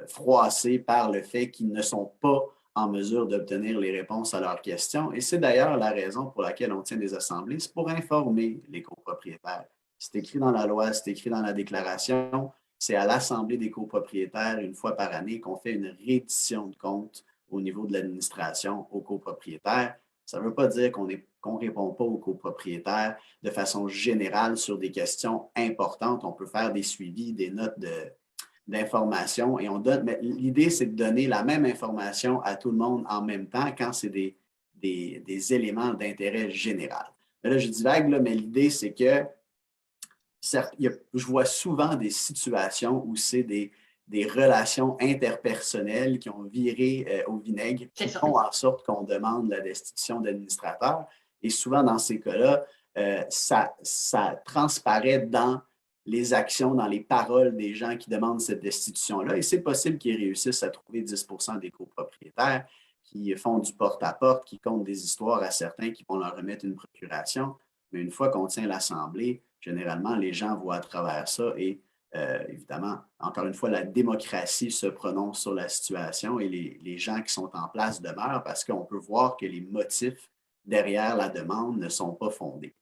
froissés par le fait qu'ils ne sont pas en mesure d'obtenir les réponses à leurs questions. Et c'est d'ailleurs la raison pour laquelle on tient des assemblées, c'est pour informer les copropriétaires. C'est écrit dans la loi, c'est écrit dans la déclaration. C'est à l'Assemblée des copropriétaires, une fois par année, qu'on fait une reddition de compte au niveau de l'administration aux copropriétaires. Ça ne veut pas dire qu'on ne répond pas aux copropriétaires de façon générale sur des questions importantes. On peut faire des suivis, des notes d'information et on donne. Mais l'idée, c'est de donner la même information à tout le monde en même temps quand c'est des éléments d'intérêt général. Là, je divague, là, mais l'idée, c'est que certes, je vois souvent des situations où c'est des relations interpersonnelles qui ont viré au vinaigre, qui font en sorte qu'on demande la destitution d'administrateur. Et souvent, dans ces cas-là, ça transparaît dans les actions, dans les paroles des gens qui demandent cette destitution-là. Et c'est possible qu'ils réussissent à trouver 10% des copropriétaires qui font du porte-à-porte, qui comptent des histoires à certains qui vont leur remettre une procuration. Mais une fois qu'on tient l'Assemblée, généralement, les gens voient à travers ça et évidemment, encore une fois, la démocratie se prononce sur la situation et les gens qui sont en place demeurent parce qu'on peut voir que les motifs derrière la demande ne sont pas fondés.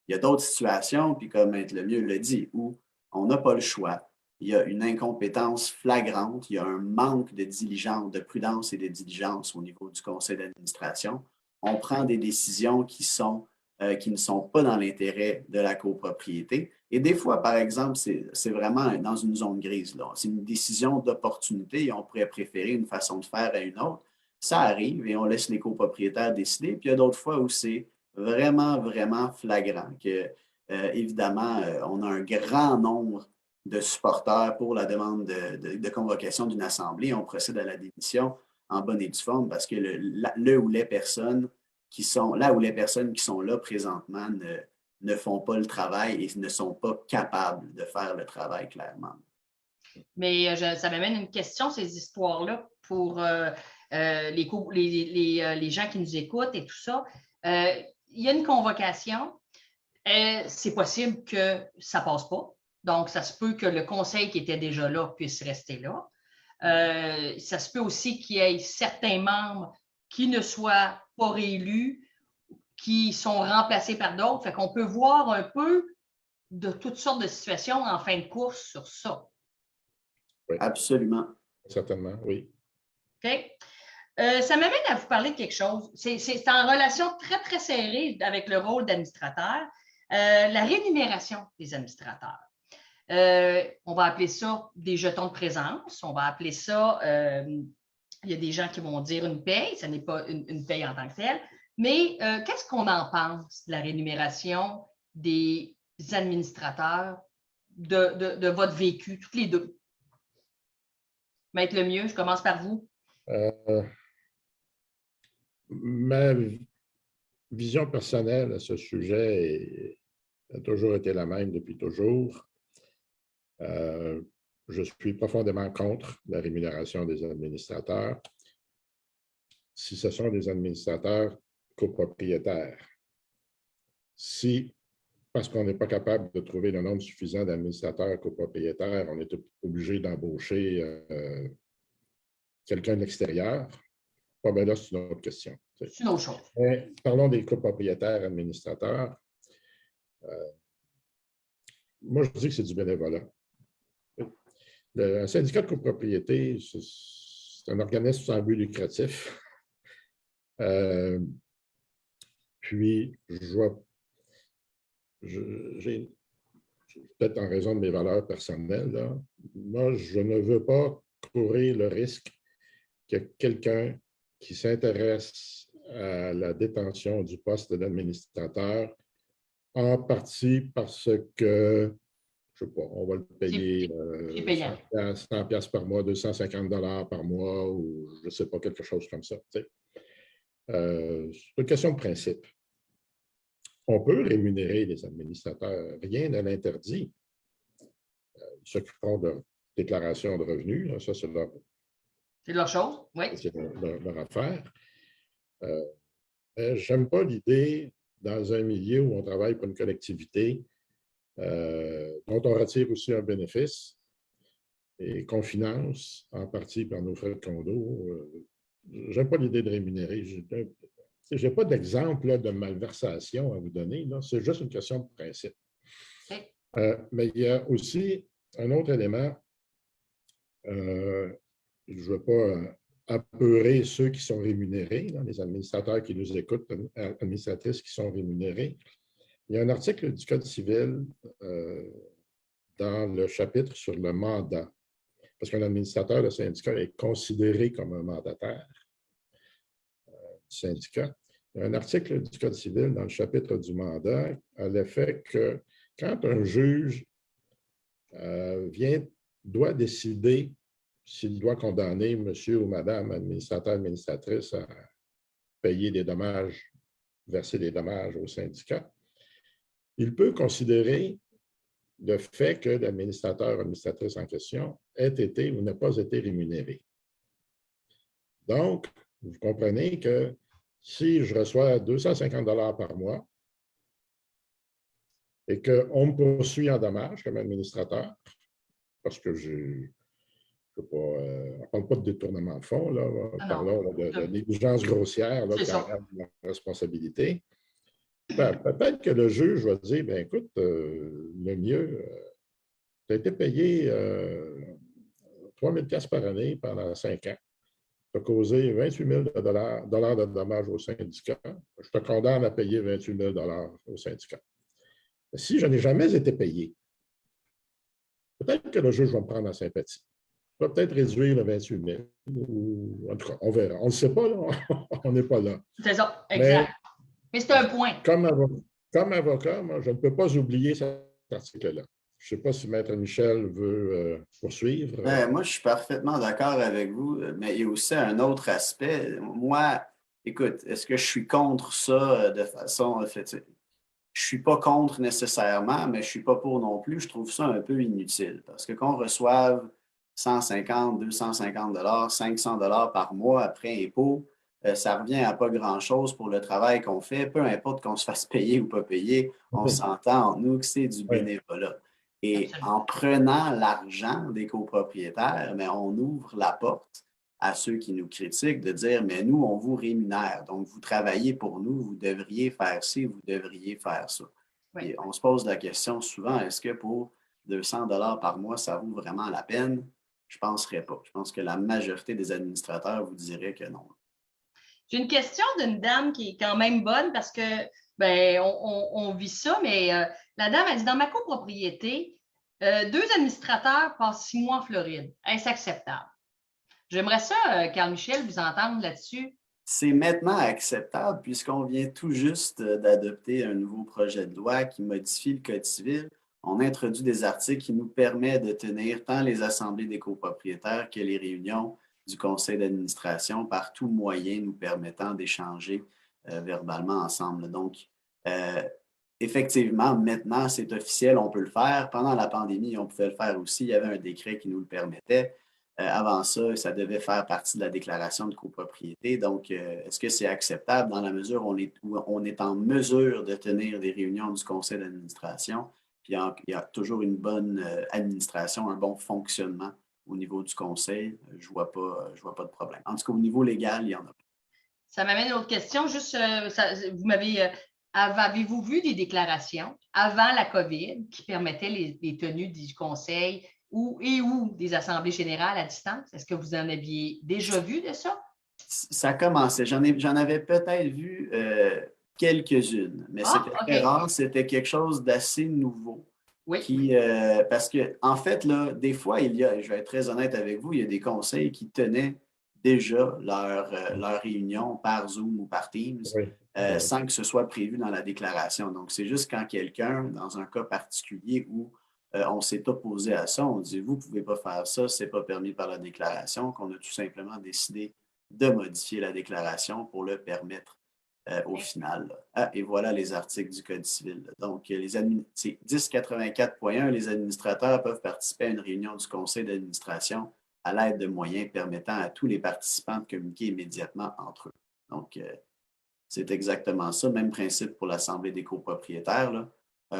Il y a d'autres situations, puis comme Maître Lemieux le dit, où on n'a pas le choix. Il y a une incompétence flagrante, il y a un manque de diligence, de prudence et de diligence au niveau du conseil d'administration. On prend des décisions qui ne sont pas dans l'intérêt de la copropriété. Et des fois, par exemple, c'est vraiment dans une zone grise. C'est une décision d'opportunité et on pourrait préférer une façon de faire à une autre. Ça arrive et on laisse les copropriétaires décider. Puis il y a d'autres fois où c'est vraiment, vraiment flagrant que, évidemment, on a un grand nombre de supporters pour la demande de convocation d'une assemblée. On procède à la démission en bonne et due forme parce que les personnes qui sont là présentement ne font pas le travail et ne sont pas capables de faire le travail clairement. Mais ça m'amène une question, ces histoires-là, pour les gens qui nous écoutent et tout ça. Il y a une convocation. C'est possible que ça ne passe pas. Donc, ça se peut que le conseil qui était déjà là puisse rester là. Ça se peut aussi qu'il y ait certains membres qui ne soient pas réélus, qui sont remplacés par d'autres. Fait qu'on peut voir un peu de toutes sortes de situations en fin de course sur ça. Oui. Absolument. Certainement, oui. OK. Ça m'amène à vous parler de quelque chose. C'est en relation très, très serrée avec le rôle d'administrateur, la rémunération des administrateurs. On va appeler ça des jetons de présence. On va appeler ça, il y a des gens qui vont dire une paye, ce n'est pas une paye en tant que telle. Mais qu'est-ce qu'on en pense de la rémunération des administrateurs, de votre vécu, toutes les deux? Maître Lemieux, je commence par vous. Ma vision personnelle à ce sujet a toujours été la même depuis toujours. Je suis profondément contre la rémunération des administrateurs. Si ce sont des administrateurs copropriétaires, si, parce qu'on n'est pas capable de trouver le nombre suffisant d'administrateurs copropriétaires, on est obligé d'embaucher quelqu'un de l'extérieur, ben là, c'est une autre question. C'est une autre chose. Mais parlons des copropriétaires administrateurs. Moi, je dis que c'est du bénévolat. Un syndicat de copropriété, c'est un organisme sans but lucratif. Puis, j'ai peut-être en raison de mes valeurs personnelles, là, moi, je ne veux pas courir le risque que quelqu'un qui s'intéresse à la détention du poste d'administrateur, en partie parce que, je ne sais pas, on va le payer 100 piastres par mois, 250 $ par mois, ou je ne sais pas, quelque chose comme ça. C'est une question de principe. On peut rémunérer les administrateurs, rien ne l'interdit. Ils s'occuperont de déclaration de revenus, là, ça c'est leur chose, oui. C'est leur affaire. Je n'aime pas l'idée, dans un milieu où on travaille pour une collectivité, dont on retire aussi un bénéfice et qu'on finance en partie par nos frais de condo. Je n'aime pas l'idée de rémunérer. Je n'ai pas d'exemple de malversation à vous donner. C'est juste une question de principe. Mais il y a aussi un autre élément. Je ne veux pas apeurer ceux qui sont rémunérés, là, les administrateurs qui nous écoutent, administratrices qui sont rémunérés. Il y a un article du Code civil dans le chapitre sur le mandat, parce qu'un administrateur de syndicat est considéré comme un mandataire du syndicat. Il y a un article du Code civil dans le chapitre du mandat à l'effet que quand un juge doit décider s'il doit condamner monsieur ou madame administrateur, administratrice à payer des dommages, verser des dommages au syndicat, il peut considérer le fait que l'administrateur ou administratrice en question ait été ou n'a pas été rémunéré. Donc, vous comprenez que si je reçois 250 $ par mois et qu'on me poursuit en dommages comme administrateur, parce que on ne parle pas de détournement de fonds, là, parlons de négligence grossière là, qui enlève la responsabilité. Ben, peut-être que le juge va dire, ben, écoute, le mieux, tu as été payé 3 000 $ par année pendant 5 ans. Tu as causé 28 000 $ de dommages au syndicat. Je te condamne à payer 28 000 $ au syndicat. Si je n'ai jamais été payé, peut-être que le juge va me prendre en sympathie. Il va peut-être réduire le 28 000. Ou, en tout cas, on verra. On ne sait pas, là. On n'est pas là. C'est ça, exact. Mais c'est un point. Comme avocat, moi, je ne peux pas oublier cet article-là. Je ne sais pas si Maître Michel veut poursuivre. Moi, je suis parfaitement d'accord avec vous, mais il y a aussi un autre aspect. Moi, écoute, est-ce que je suis contre ça de façon effective? Je ne suis pas contre nécessairement, mais je ne suis pas pour non plus. Je trouve ça un peu inutile parce que qu'on reçoive 150, 250 $, 500 $ par mois après impôt, ça revient à pas grand-chose pour le travail qu'on fait. Peu importe qu'on se fasse payer ou pas payer, on s'entend entre nous que c'est du bénévolat. Et en prenant l'argent des copropriétaires, mais on ouvre la porte à ceux qui nous critiquent de dire, mais nous, on vous rémunère. Donc, vous travaillez pour nous, vous devriez faire ci, vous devriez faire ça. Oui. Et on se pose la question souvent, est-ce que pour 200 $ par mois, ça vaut vraiment la peine? Je ne penserais pas. Je pense que la majorité des administrateurs vous diraient que non. J'ai une question d'une dame qui est quand même bonne parce que ben, on vit ça, mais la dame a dit, dans ma copropriété, 2 administrateurs passent 6 mois en Floride. Est-ce acceptable? J'aimerais ça, Carl Michel, vous entendre là-dessus. C'est maintenant acceptable puisqu'on vient tout juste d'adopter un nouveau projet de loi qui modifie le Code civil. On introduit des articles qui nous permettent de tenir tant les assemblées des copropriétaires que les réunions du conseil d'administration par tout moyen nous permettant d'échanger verbalement ensemble. Donc, effectivement, maintenant, c'est officiel, on peut le faire. Pendant la pandémie, on pouvait le faire aussi. Il y avait un décret qui nous le permettait. Avant ça, ça devait faire partie de la déclaration de copropriété. Donc, est-ce que c'est acceptable dans la mesure où on est en mesure de tenir des réunions du conseil d'administration? Puis, il y a toujours une bonne administration, un bon fonctionnement au niveau du conseil. Je ne vois pas de problème. En tout cas, au niveau légal, il n'y en a pas. Ça m'amène à une autre question. Juste, avez-vous vu des déclarations avant la COVID qui permettaient les tenues du conseil ou des assemblées générales à distance? Est-ce que vous en aviez déjà vu de ça? Ça commençait. J'en avais peut-être vu quelques-unes, mais c'était très rare. C'était quelque chose d'assez nouveau. Oui. Parce que, en fait, là, des fois, je vais être très honnête avec vous, il y a des conseils qui tenaient déjà leur réunion par Zoom ou par Teams sans que ce soit prévu dans la déclaration. Donc, c'est juste quand quelqu'un, dans un cas particulier où on s'est opposé à ça, on dit, vous ne pouvez pas faire ça, ce n'est pas permis par la déclaration, qu'on a tout simplement décidé de modifier la déclaration pour le permettre au final. Et voilà les articles du Code civil. Donc, c'est 1084.1, les administrateurs peuvent participer à une réunion du conseil d'administration à l'aide de moyens permettant à tous les participants de communiquer immédiatement entre eux. Donc, c'est exactement ça. Même principe pour l'Assemblée des copropriétaires, là.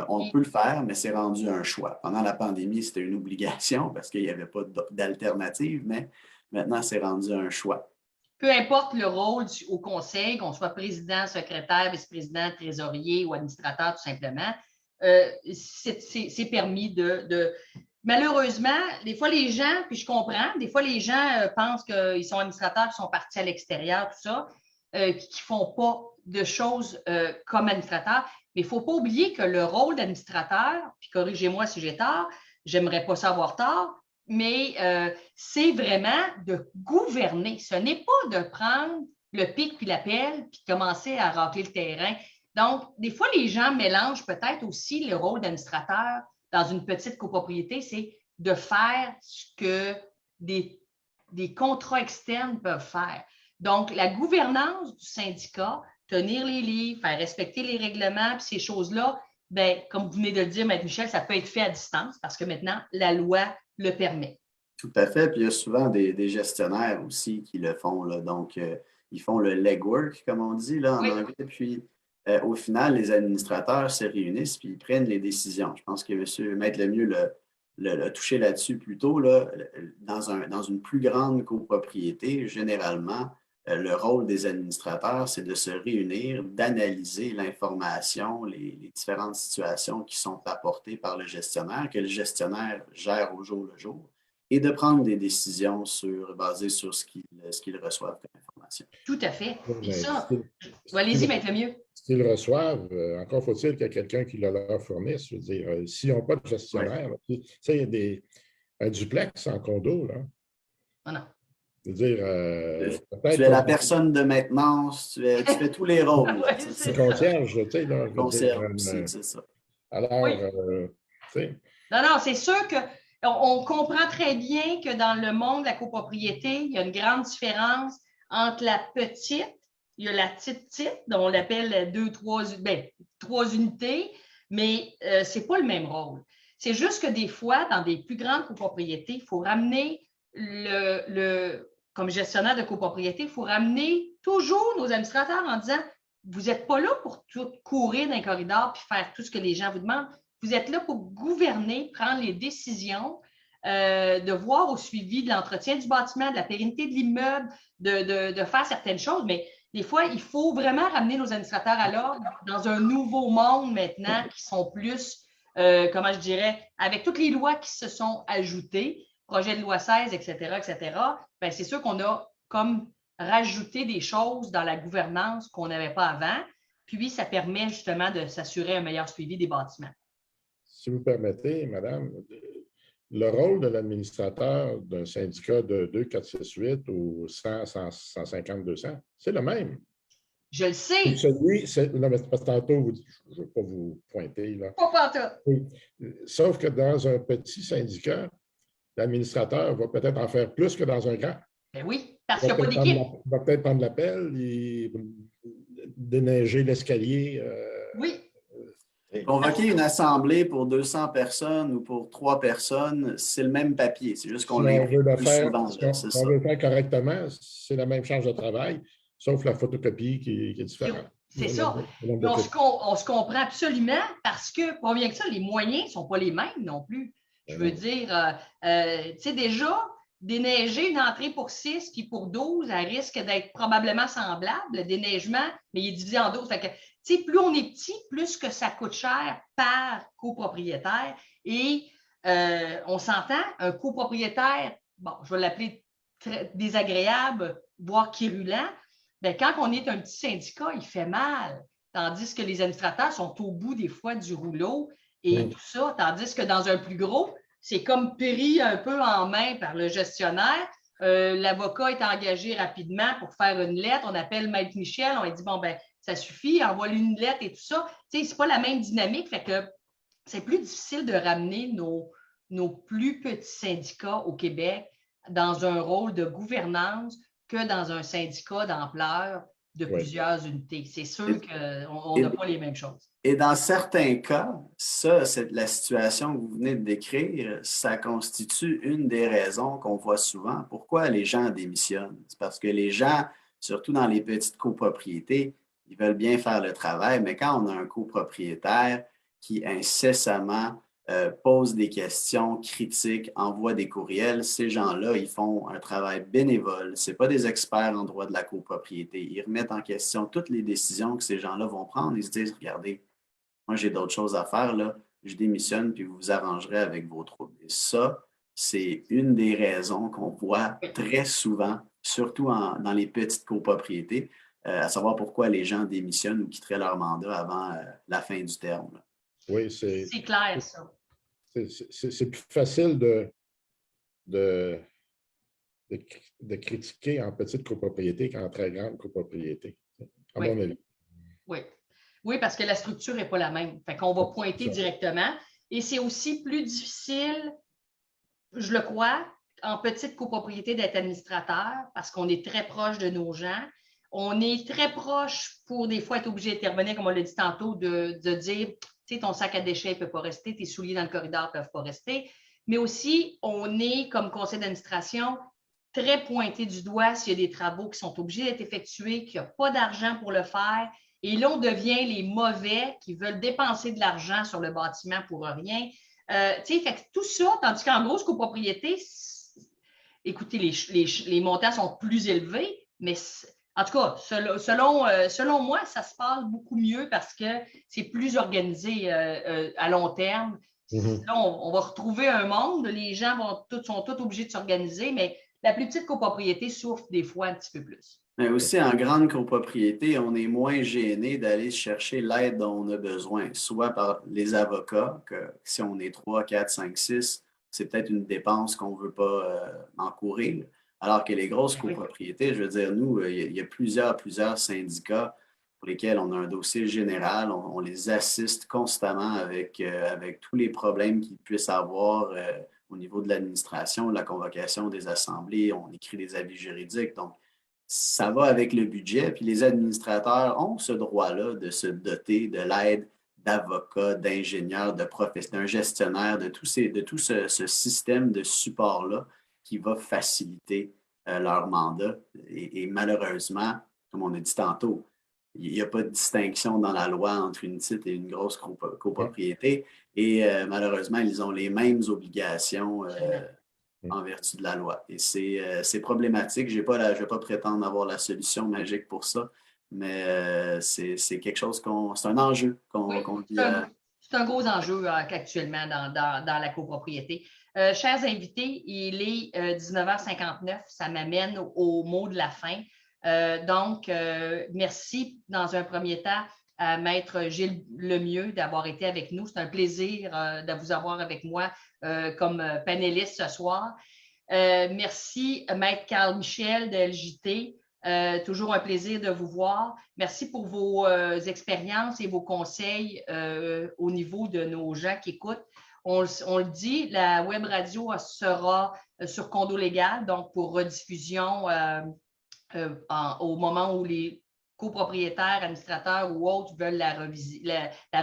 On peut le faire, mais c'est rendu un choix. Pendant la pandémie, c'était une obligation parce qu'il n'y avait pas d'alternative, mais maintenant, c'est rendu un choix. Peu importe le rôle au conseil, qu'on soit président, secrétaire, vice-président, trésorier ou administrateur, tout simplement, c'est permis malheureusement, des fois, les gens, puis je comprends, des fois, les gens pensent qu'ils sont administrateurs, qui sont partis à l'extérieur, tout ça, qui ne font pas de choses comme administrateurs. Mais il ne faut pas oublier que le rôle d'administrateur, puis corrigez-moi si j'ai tort, j'aimerais pas savoir tort, mais c'est vraiment de gouverner. Ce n'est pas de prendre le pic puis la pelle puis commencer à racler le terrain. Donc, des fois, les gens mélangent peut-être aussi le rôle d'administrateur dans une petite copropriété, c'est de faire ce que des contrats externes peuvent faire. Donc, la gouvernance du syndicat, tenir les livres, faire respecter les règlements, puis ces choses-là, bien, comme vous venez de le dire, Maître Michel, ça peut être fait à distance parce que maintenant, la loi le permet. Tout à fait. Puis il y a souvent des gestionnaires aussi qui le font, là. Donc, ils font le legwork, comme on dit là, en Oui. anglais. Puis, au final, les administrateurs se réunissent puis ils prennent les décisions. Je pense que M. Maître Lemieux l'a touché là-dessus plus tôt. Là. Dans une plus grande copropriété, généralement, le rôle des administrateurs, c'est de se réunir, d'analyser l'information, les différentes situations qui sont apportées par le gestionnaire, que le gestionnaire gère au jour le jour, et de prendre des décisions basées sur ce qu'ils reçoivent comme information. Tout à fait. Puis Mais ça, allez-y, Maître Lemieux. s'ils reçoivent, encore faut-il qu'il y ait quelqu'un qui le leur fournisse. Je veux dire, s'ils n'ont pas de gestionnaire, tu sais, il y a un duplex en condo, là. Oh non. Je veux dire, Tu es la personne de maintenance, tu fais tous les rôles. Ouais, c'est concierge, tu sais, là. Concierge aussi, c'est ça. Alors, Oui. tu sais. Non, c'est sûr qu'on comprend très bien que dans le monde de la copropriété, il y a une grande différence entre la petite, il y a la petite, dont on l'appelle trois unités, mais ce n'est pas le même rôle. C'est juste que des fois, dans des plus grandes copropriétés, il faut ramener comme gestionnaire de copropriété, il faut ramener toujours nos administrateurs en disant, vous n'êtes pas là pour tout courir dans les corridors puis faire tout ce que les gens vous demandent. Vous êtes là pour gouverner, prendre les décisions, de voir au suivi de l'entretien du bâtiment, de la pérennité de l'immeuble, de faire certaines choses. Mais des fois, il faut vraiment ramener nos administrateurs à l'ordre dans un nouveau monde maintenant qui sont plus, comment je dirais, avec toutes les lois qui se sont ajoutées, projet de loi 16, etc., bien, c'est sûr qu'on a comme rajouté des choses dans la gouvernance qu'on n'avait pas avant. Puis, ça permet justement de s'assurer un meilleur suivi des bâtiments. Si vous permettez, madame, le rôle de l'administrateur d'un syndicat de 2, 4, 6, 8 ou 100, 150, 200, c'est le même. Je le sais. Non, mais parce que tantôt, je ne veux pas vous pointer, là. Pas tout. Sauf que dans un petit syndicat, l'administrateur va peut-être en faire plus que dans un grand. Ben oui, parce qu'il n'y a pas d'équipe. Il va peut-être prendre l'appel, déneiger l'escalier. Oui. Convoquer une assemblée pour 200 personnes ou pour 3 personnes, c'est le même papier. C'est juste qu'on l'imprime plus souvent. Si on veut le faire correctement, c'est la même charge de travail, sauf la photocopie qui est différente. C'est ça. On se comprend absolument parce que, pas bien que ça, les moyens ne sont pas les mêmes non plus. Je veux dire, tu sais, déjà, déneiger une entrée pour 6 puis pour 12, elle risque d'être probablement semblable. Le déneigement, mais il est divisé en 12. Fait que, tu sais, plus on est petit, plus que ça coûte cher par copropriétaire. Et on s'entend, un copropriétaire, bon, je vais l'appeler très désagréable, voire quérulent, bien, quand on est un petit syndicat, il fait mal. Tandis que les administrateurs sont au bout des fois du rouleau et tout ça. Tandis que dans un plus gros, c'est comme pris un peu en main par le gestionnaire. L'avocat est engagé rapidement pour faire une lettre. On appelle Maître Michel. On lui dit, bon, ben ça suffit, envoie-lui une lettre et tout ça. Tu sais, c'est pas la même dynamique. Fait que c'est plus difficile de ramener nos plus petits syndicats au Québec dans un rôle de gouvernance que dans un syndicat d'ampleur de plusieurs unités. C'est sûr qu'on n'a pas les mêmes choses. Et dans certains cas, ça, c'est la situation que vous venez de décrire, ça constitue une des raisons qu'on voit souvent. Pourquoi les gens démissionnent? C'est parce que les gens, surtout dans les petites copropriétés, ils veulent bien faire le travail, mais quand on a un copropriétaire qui incessamment pose des questions critiques, envoie des courriels, ces gens-là, ils font un travail bénévole. Ce n'est pas des experts en droit de la copropriété. Ils remettent en question toutes les décisions que ces gens-là vont prendre. Ils se disent, regardez, moi, j'ai d'autres choses à faire, là. je démissionne, puis vous vous arrangerez avec vos troubles. Et ça, c'est une des raisons qu'on voit très souvent, surtout dans les petites copropriétés, à savoir pourquoi les gens démissionnent ou quitteraient leur mandat avant la fin du terme. Là. Oui, c'est clair, ça. C'est plus facile de critiquer en petite copropriété qu'en très grande copropriété, à mon avis. Oui. Oui, parce que la structure n'est pas la même. Fait qu'on va pointer directement. Et c'est aussi plus difficile, je le crois, en petite copropriété d'être administrateur parce qu'on est très proche de nos gens. On est très proche pour des fois être obligé d'intervenir, comme on l'a dit tantôt, de dire, tu sais, ton sac à déchets ne peut pas rester, tes souliers dans le corridor ne peuvent pas rester. Mais aussi, on est, comme conseil d'administration, très pointé du doigt s'il y a des travaux qui sont obligés d'être effectués, qu'il n'y a pas d'argent pour le faire. Et là, on devient les mauvais qui veulent dépenser de l'argent sur le bâtiment pour rien. Fait que tout ça, tandis qu'en grosse copropriété, écoutez, les montants sont plus élevés, mais en tout cas, selon moi, ça se passe beaucoup mieux parce que c'est plus organisé à long terme. Là, on va retrouver un monde, les gens sont tous obligés de s'organiser, mais la plus petite copropriété souffre des fois un petit peu plus. Mais aussi, en grande copropriété, on est moins gêné d'aller chercher l'aide dont on a besoin, soit par les avocats, que si on est 3, 4, 5, 6, c'est peut-être une dépense qu'on ne veut pas encourir. Alors que les grosses copropriétés, je veux dire, nous, il y a plusieurs syndicats pour lesquels on a un dossier général, on les assiste constamment avec tous les problèmes qu'ils puissent avoir au niveau de l'administration, de la convocation des assemblées, on écrit des avis juridiques. Donc, ça va avec le budget, puis les administrateurs ont ce droit-là de se doter de l'aide d'avocats, d'ingénieurs, d'un gestionnaire, de tout ce système de support-là qui va faciliter leur mandat. Et malheureusement, comme on a dit tantôt, il n'y a pas de distinction dans la loi entre une petite et une grosse copropriété. Et malheureusement, ils ont les mêmes obligations en vertu de la loi. Et c'est problématique. Je ne vais pas prétendre avoir la solution magique pour ça, mais c'est quelque chose c'est un enjeu qu'on vit. C'est un gros enjeu actuellement dans la copropriété. Chers invités, il est 19h59. Ça m'amène au mot de la fin. Donc, merci dans un premier temps à Maître Gilles Lemieux d'avoir été avec nous. C'est un plaisir de vous avoir avec moi comme panéliste ce soir. Merci, Maître Carl Michel de LJT. Toujours un plaisir de vous voir. Merci pour vos expériences et vos conseils au niveau de nos gens qui écoutent. On le dit, la web radio sera sur Condo Légal, donc pour rediffusion au moment où les copropriétaires, administrateurs ou autres veulent la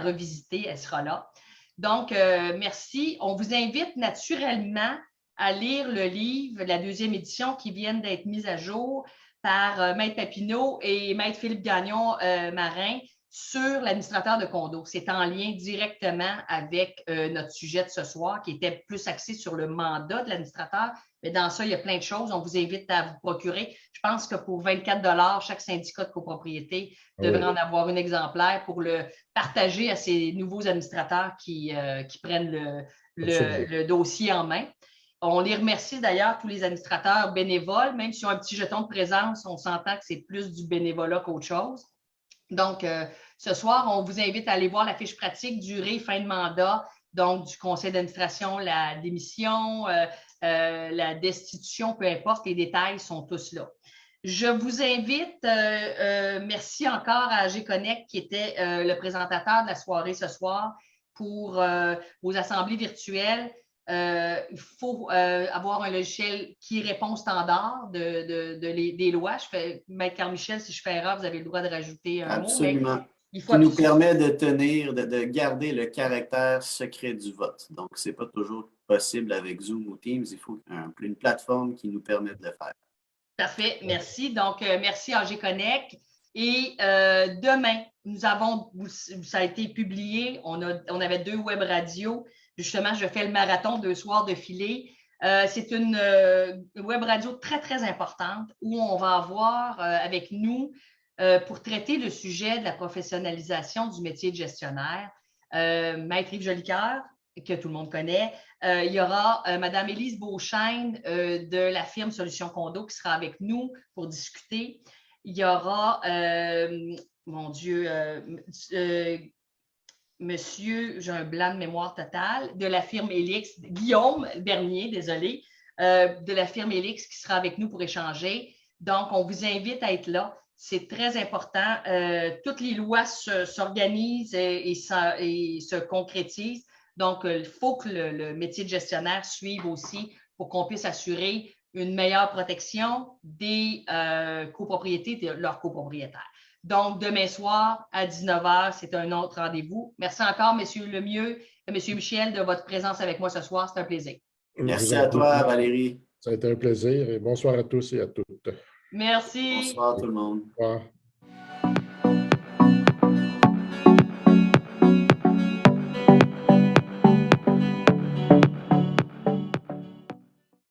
revisiter, elle sera là. Donc, merci. On vous invite naturellement à lire le livre, la deuxième édition qui vient d'être mise à jour par Maître Papineau et Maître Philippe Gagnon-Marin sur l'administrateur de condo. C'est en lien directement avec notre sujet de ce soir qui était plus axé sur le mandat de l'administrateur. Mais dans ça, il y a plein de choses. On vous invite à vous procurer. Je pense que pour 24 $, chaque syndicat de copropriété devrait en avoir un exemplaire pour le partager à ces nouveaux administrateurs qui prennent le dossier en main. On les remercie d'ailleurs, tous les administrateurs bénévoles, même s'ils ont un petit jeton de présence, on s'entend que c'est plus du bénévolat qu'autre chose. Donc, ce soir, on vous invite à aller voir la fiche pratique, durée, fin de mandat, donc du conseil d'administration, la démission, la destitution, peu importe, les détails sont tous là. Je vous invite, merci encore à G-Connect qui était le présentateur de la soirée ce soir pour vos assemblées virtuelles. Il faut avoir un logiciel qui répond au standard des lois. Maître Carl-Michel, si je fais erreur, vous avez le droit de rajouter un mot. Absolument. Qui nous permet de garder le caractère secret du vote. Donc, ce n'est pas toujours possible avec Zoom ou Teams. Il faut une plateforme qui nous permette de le faire. Parfait, merci. Donc, merci à G-Connect. Et demain, ça a été publié, on avait 2 web radios. Justement, je fais le marathon 2 soirs de filée. C'est une web radio très, très importante où on va avoir avec nous, pour traiter le sujet de la professionnalisation du métier de gestionnaire, Maître Yves Jolicoeur, que tout le monde connaît. Il y aura Mme Élise Beauchesne de la firme Solutions Condo qui sera avec nous pour discuter. Il y aura, mon Dieu, monsieur, j'ai un blanc de mémoire totale, de la firme Elix, Guillaume Bernier, désolé, de la firme Elix qui sera avec nous pour échanger. Donc, on vous invite à être là. C'est très important. Toutes les lois s'organisent et se concrétisent. Donc, il faut que le métier de gestionnaire suive aussi pour qu'on puisse assurer une meilleure protection des copropriétés et de leurs copropriétaires. Donc, demain soir à 19h, c'est un autre rendez-vous. Merci encore, M. Lemieux et M. Michel, de votre présence avec moi ce soir. C'est un plaisir. Merci à toi, Valérie. Ça a été un plaisir et bonsoir à tous et à toutes. Merci. Bonsoir tout le monde. Au revoir.